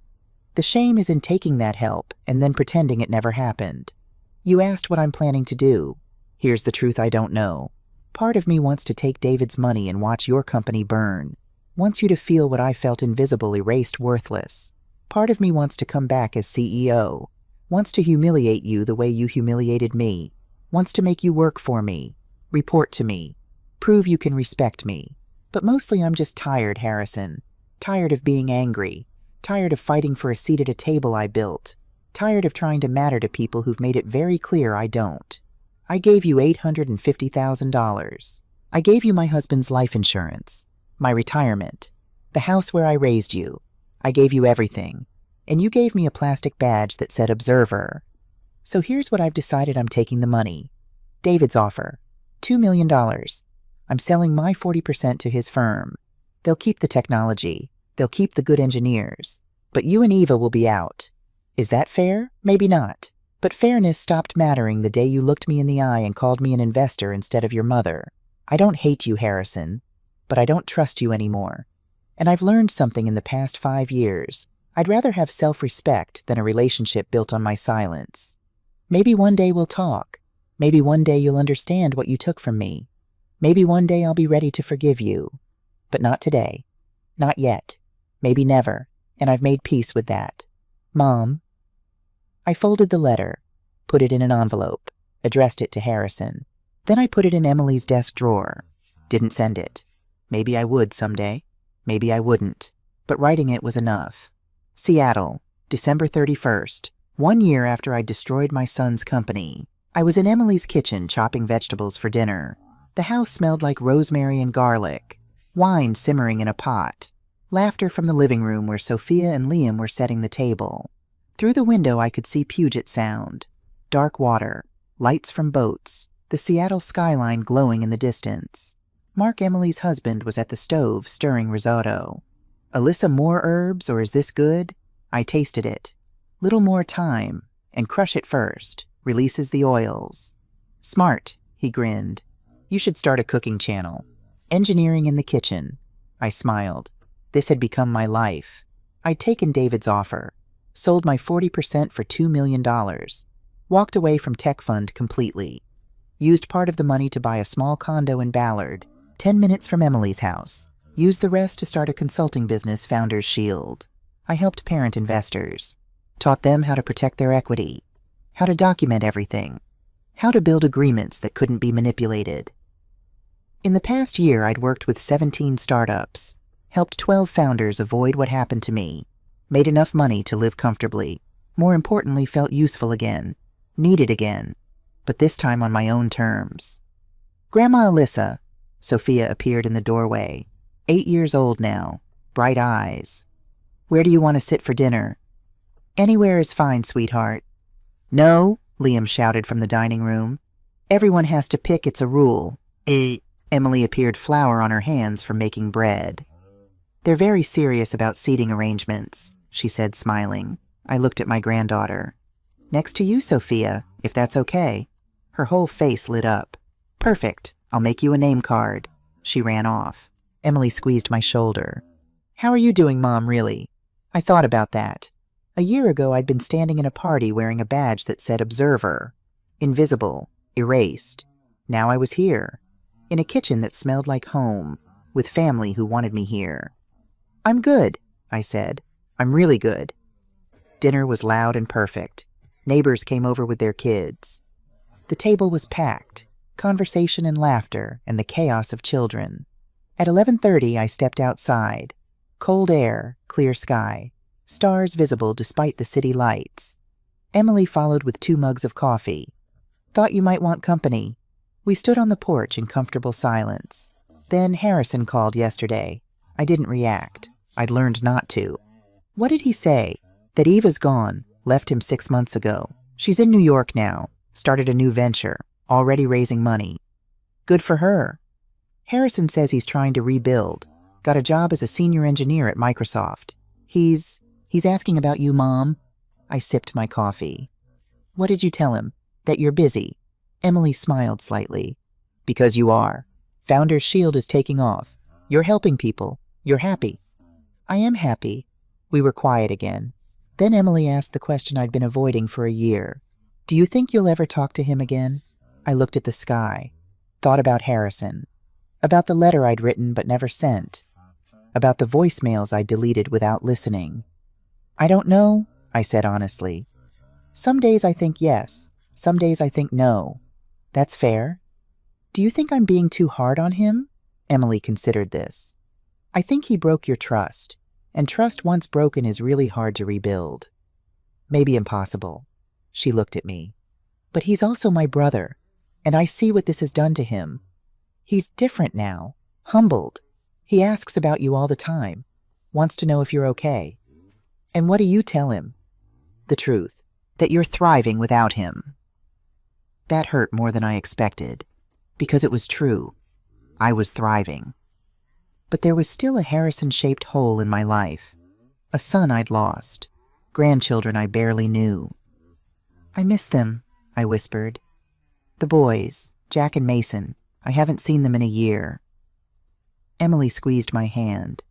Speaker 1: The shame is in taking that help and then pretending it never happened. You asked what I'm planning to do. Here's the truth I don't know. Part of me wants to take David's money and watch your company burn. Wants you to feel what I felt invisible, erased, worthless. Part of me wants to come back as CEO. Wants to humiliate you the way you humiliated me. Wants to make you work for me. Report to me. Prove you can respect me. But mostly I'm just tired, Harrison. Tired of being angry. Tired of fighting for a seat at a table I built. Tired of trying to matter to people who've made it very clear I don't. I gave you $850,000. I gave you my husband's life insurance, my retirement, the house where I raised you. I gave you everything. And you gave me a plastic badge that said Observer. So here's what I've decided I'm taking the money. David's offer. $2 million. I'm selling my 40% to his firm. They'll keep the technology. They'll keep the good engineers. But you and Eva will be out. Is that fair? Maybe not. But fairness stopped mattering the day you looked me in the eye and called me an investor instead of your mother. I don't hate you, Harrison, but I don't trust you anymore. And I've learned something in the past 5 years. I'd rather have self-respect than a relationship built on my silence. Maybe one day we'll talk. Maybe one day you'll understand what you took from me. Maybe one day I'll be ready to forgive you. But not today. Not yet. Maybe never. And I've made peace with that. Mom. I folded the letter, put it in an envelope, addressed it to Harrison. Then I put it in Emily's desk drawer. Didn't send it. Maybe I would someday. Maybe I wouldn't. But writing it was enough. Seattle, December 31st, 1 year after I destroyed my son's company. I was in Emily's kitchen chopping vegetables for dinner. The house smelled like rosemary and garlic. Wine simmering in a pot. Laughter from the living room where Sophia and Liam were setting the table. Through the window I could see Puget Sound. Dark water. Lights from boats. The Seattle skyline glowing in the distance. Mark, Emily's husband, was at the stove stirring risotto. Alyssa, more herbs, or is this good? I tasted it. Little more thyme, and crush it first. Releases the oils. Smart, he grinned. You should start a cooking channel. Engineering in the kitchen. I smiled. This had become my life. I'd taken David's offer. Sold my 40% for $2 million. Walked away from Tech Fund completely. Used part of the money to buy a small condo in Ballard, 10 minutes from Emily's house. Used the rest to start a consulting business, Founders Shield. I helped parent investors, taught them how to protect their equity, how to document everything, how to build agreements that couldn't be manipulated. In the past year, I'd worked with 17 startups, helped 12 founders avoid what happened to me, made enough money to live comfortably, more importantly, felt useful again, needed again, but this time on my own terms. Grandma Alyssa, Sophia appeared in the doorway, 8 years old now, bright eyes. Where do you want to sit for dinner? Anywhere is fine, sweetheart. No, Liam shouted from the dining room. Everyone has to pick, it's a rule. Emily appeared, flour on her hands from making bread. They're very serious about seating arrangements, she said, smiling. I looked at my granddaughter. Next to you, Sophia, if that's okay. Her whole face lit up. Perfect, I'll make you a name card. She ran off. Emily squeezed my shoulder. How are you doing, Mom, really? I thought about that. A year ago, I'd been standing in a party wearing a badge that said Observer. Invisible. Erased. Now I was here. In a kitchen that smelled like home, with family who wanted me here. I'm good, I said. I'm really good. Dinner was loud and perfect. Neighbors came over with their kids. The table was packed, conversation and laughter, and the chaos of children. At 11:30, I stepped outside. Cold air, clear sky, stars visible despite the city lights. Emily followed with 2 mugs of coffee. Thought you might want company. We stood on the porch in comfortable silence. Then Harrison called yesterday. I didn't react. I'd learned not to. What did he say? That Eva's gone, left him 6 months ago. She's in New York now, started a new venture, already raising money. Good for her. Harrison says he's trying to rebuild. Got a job as a senior engineer at Microsoft. He's asking about you, Mom. I sipped my coffee. What did you tell him? That you're busy. Emily smiled slightly. Because you are. Founder's Shield is taking off. You're helping people. You're happy. I am happy. We were quiet again. Then Emily asked the question I'd been avoiding for a year. Do you think you'll ever talk to him again? I looked at the sky. Thought about Harrison. About the letter I'd written but never sent. About the voicemails I deleted without listening. I don't know, I said honestly. Some days I think yes. Some days I think no. That's fair. Do you think I'm being too hard on him? Emily considered this. I think he broke your trust, and trust once broken is really hard to rebuild. Maybe impossible. She looked at me. But he's also my brother, and I see what this has done to him. He's different now, humbled. He asks about you all the time, wants to know if you're okay. And what do you tell him? The truth, that you're thriving without him. That hurt more than I expected, because it was true. I was thriving. But there was still a Harrison-shaped hole in my life. A son I'd lost. Grandchildren I barely knew. I miss them, I whispered. The boys, Jack and Mason, I haven't seen them in a year. Emily squeezed my hand.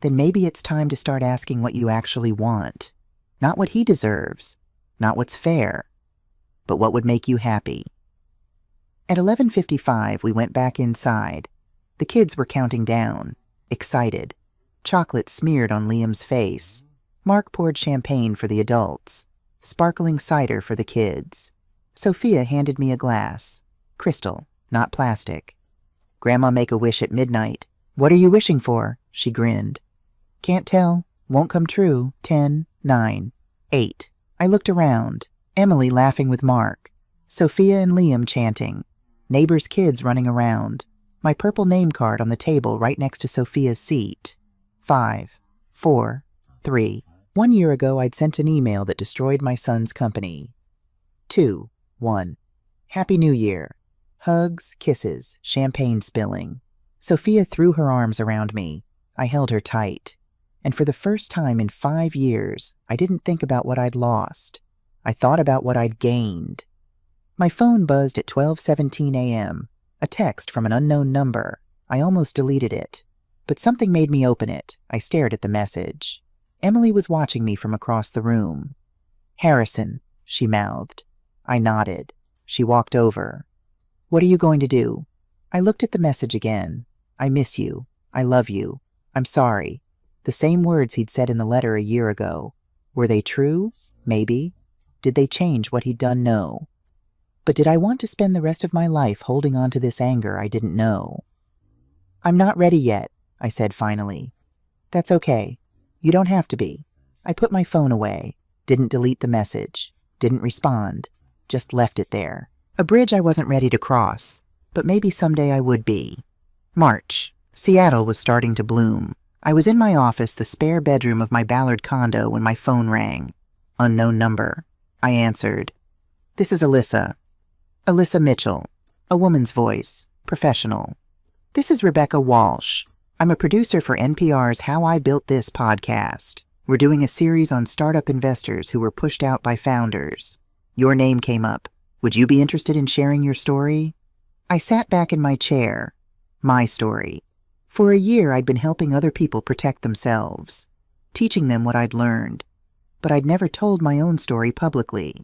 Speaker 1: Then maybe it's time to start asking what you actually want. Not what he deserves, not what's fair, but what would make you happy. At 11:55, we went back inside. The kids were counting down, excited. Chocolate smeared on Liam's face. Mark poured champagne for the adults. Sparkling cider for the kids. Sophia handed me a glass. Crystal, not plastic. Grandma make a wish at midnight. What are you wishing for? She grinned. Can't tell. Won't come true. 10, 9, 8. I looked around. Emily laughing with Mark. Sophia and Liam chanting. Neighbors' kids running around. My purple name card on the table right next to Sophia's seat. 5, 4, 3. 1 year ago, I'd sent an email that destroyed my son's company. 2, 1. Happy New Year. Hugs, kisses, champagne spilling. Sophia threw her arms around me. I held her tight. And for the first time in 5 years, I didn't think about what I'd lost. I thought about what I'd gained. My phone buzzed at 12:17 a.m. A text from an unknown number. I almost deleted it. But something made me open it. I stared at the message. Emily was watching me from across the room. Harrison, she mouthed. I nodded. She walked over. What are you going to do? I looked at the message again. I miss you. I love you. I'm sorry. The same words he'd said in the letter a year ago. Were they true? Maybe. Did they change what he'd done? No. But did I want to spend the rest of my life holding on to this anger I didn't know? "I'm not ready yet," I said finally. "That's okay. You don't have to be." I put my phone away, didn't delete the message, didn't respond, just left it there. A bridge I wasn't ready to cross, but maybe someday I would be. March. Seattle was starting to bloom. I was in my office, the spare bedroom of my Ballard condo, when my phone rang. Unknown number. I answered. "This is Alyssa." Alyssa Mitchell. A woman's voice. Professional. "This is Rebecca Walsh. I'm a producer for NPR's How I Built This podcast. We're doing a series on startup investors who were pushed out by founders. Your name came up. Would you be interested in sharing your story?" I sat back in my chair. My story. For a year, I'd been helping other people protect themselves, teaching them what I'd learned. But I'd never told my own story publicly.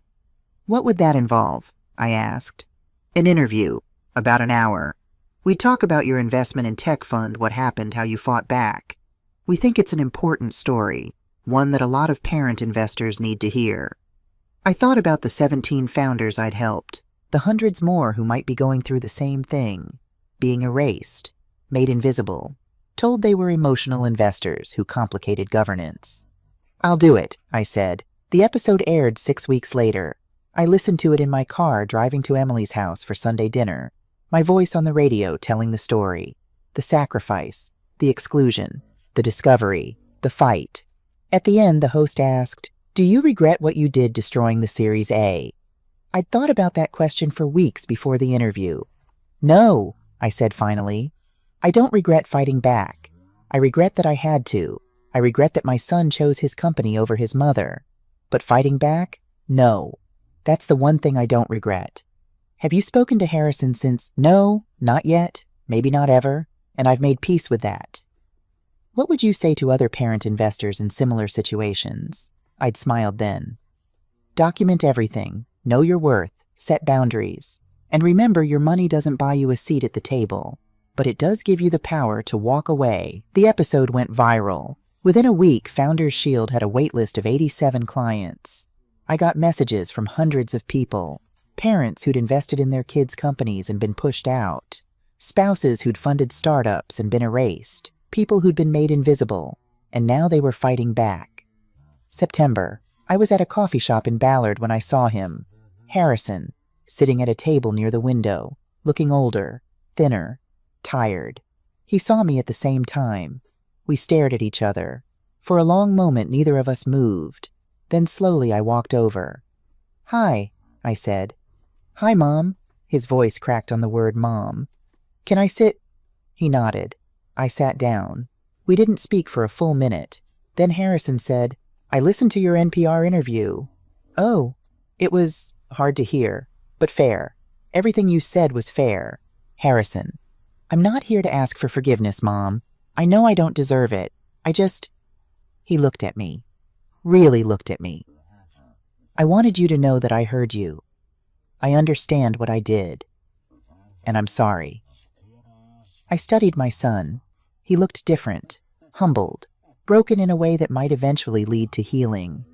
Speaker 1: "What would that involve?" I asked. "An interview. About an hour. We'd talk about your investment in tech fund, what happened, how you fought back. We think it's an important story, one that a lot of parent investors need to hear." I thought about the 17 founders I'd helped, the hundreds more who might be going through the same thing, being erased, made invisible, told they were emotional investors who complicated governance. "I'll do it," I said. The episode aired 6 weeks later. I listened to it in my car driving to Emily's house for Sunday dinner, my voice on the radio telling the story, the sacrifice, the exclusion, the discovery, the fight. At the end, the host asked, "Do you regret what you did destroying the Series A?" I'd thought about that question for weeks before the interview. "No," I said finally. "I don't regret fighting back. I regret that I had to. I regret that my son chose his company over his mother. But fighting back? No. That's the one thing I don't regret." "Have you spoken to Harrison since?" "No, not yet, maybe not ever, and I've made peace with that." What would you say to other parent investors in similar situations? I'd smiled then. Document everything, know your worth, set boundaries, and remember your money doesn't buy you a seat at the table, but it does give you the power to walk away. The episode went viral. Within a week, Founders Shield had a waitlist of 87 clients. I got messages from hundreds of people, parents who'd invested in their kids' companies and been pushed out, spouses who'd funded startups and been erased, people who'd been made invisible, and now they were fighting back. September. I was at a coffee shop in Ballard when I saw him, Harrison, sitting at a table near the window, looking older, thinner, tired. He saw me at the same time. We stared at each other. For a long moment, neither of us moved. Then slowly I walked over. "Hi," I said. "Hi, Mom." His voice cracked on the word Mom. "Can I sit?" He nodded. I sat down. We didn't speak for a full minute. Then Harrison said, "I listened to your NPR interview." "Oh." It was hard to hear, but fair. Everything you said was fair. Harrison. "I'm not here to ask for forgiveness, Mom. I know I don't deserve it. He looked at me. Really looked at me. "I wanted you to know that I heard you. I understand what I did. And I'm sorry." I studied my son. He looked different, humbled, broken in a way that might eventually lead to healing.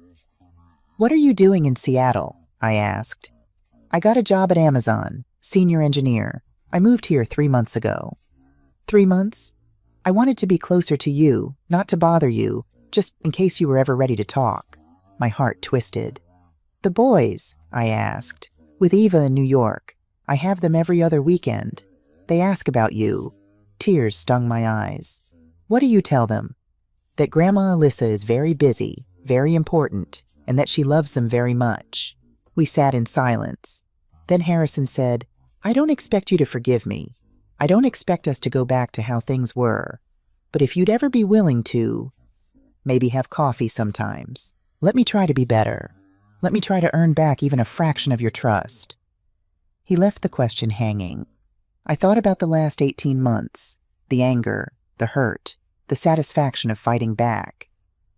Speaker 1: "What are you doing in Seattle?" I asked. "I got a job at Amazon, senior engineer. I moved here 3 months ago." 3 months? I wanted to be closer to you, not to bother you, just in case you were ever ready to talk. My heart twisted. "The boys?" I asked. "With Eva in New York. I have them every other weekend. They ask about you." Tears stung my eyes. "What do you tell them?" "That Grandma Alyssa is very busy, very important, and that she loves them very much." We sat in silence. Then Harrison said, "I don't expect you to forgive me. I don't expect us to go back to how things were. But if you'd ever be willing to, maybe have coffee sometimes, let me try to be better. Let me try to earn back even a fraction of your trust." He left the question hanging. I thought about the last 18 months, the anger, the hurt, the satisfaction of fighting back,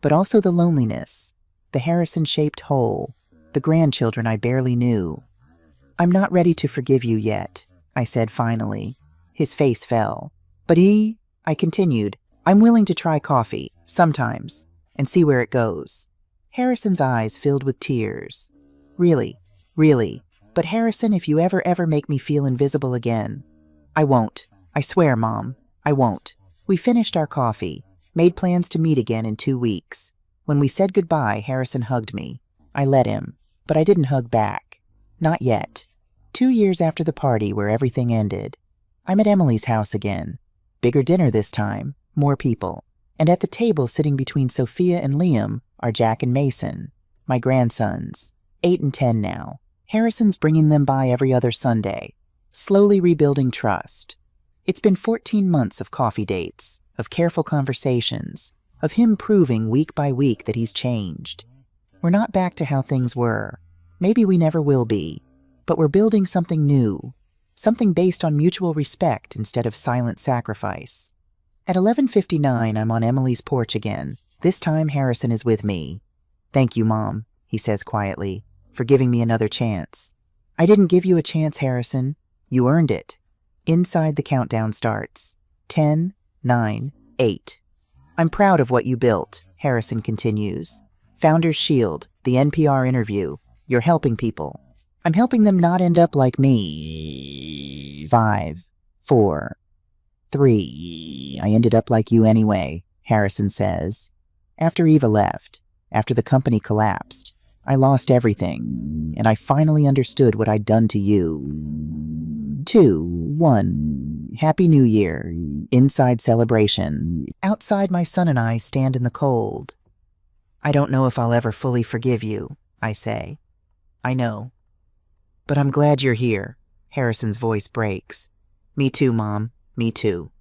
Speaker 1: but also the loneliness, the Harrison-shaped hole, the grandchildren I barely knew. "I'm not ready to forgive you yet," I said finally. His face fell. "But I continued, "I'm willing to try coffee, Sometimes, and see where it goes. Harrison's eyes filled with tears. Really, really. But Harrison, if you ever make me feel invisible again. I won't. I swear, Mom. I won't. We finished our coffee, made plans to meet again in 2 weeks. When we said goodbye, Harrison hugged me. I let him, but I didn't hug back. Not yet. 2 years after the party where everything ended, I'm at Emily's house again. Bigger dinner this time, more people. And at the table sitting between Sophia and Liam are Jack and Mason, my grandsons, 8 and 10 now. Harrison's bringing them by every other Sunday, slowly rebuilding trust. It's been 14 months of coffee dates, of careful conversations, of him proving week by week that he's changed. We're not back to how things were. Maybe we never will be. But we're building something new, something based on mutual respect instead of silent sacrifice. At 11:59, I'm on Emily's porch again. This time, Harrison is with me. Thank you, Mom, he says quietly, for giving me another chance. I didn't give you a chance, Harrison. You earned it. Inside, the countdown starts. 10, 9, 8. I'm proud of what you built, Harrison continues. Founder's Shield, the NPR interview. You're helping people. I'm helping them not end up like me. 5, 4, 3. I ended up like you anyway, Harrison says. After Eva left, after the company collapsed, I lost everything, and I finally understood what I'd done to you. 2, 1. Happy New Year. Inside celebration. Outside, my son and I stand in the cold. I don't know if I'll ever fully forgive you, I say. I know. But I'm glad you're here. Harrison's voice breaks. Me too, Mom. Me too.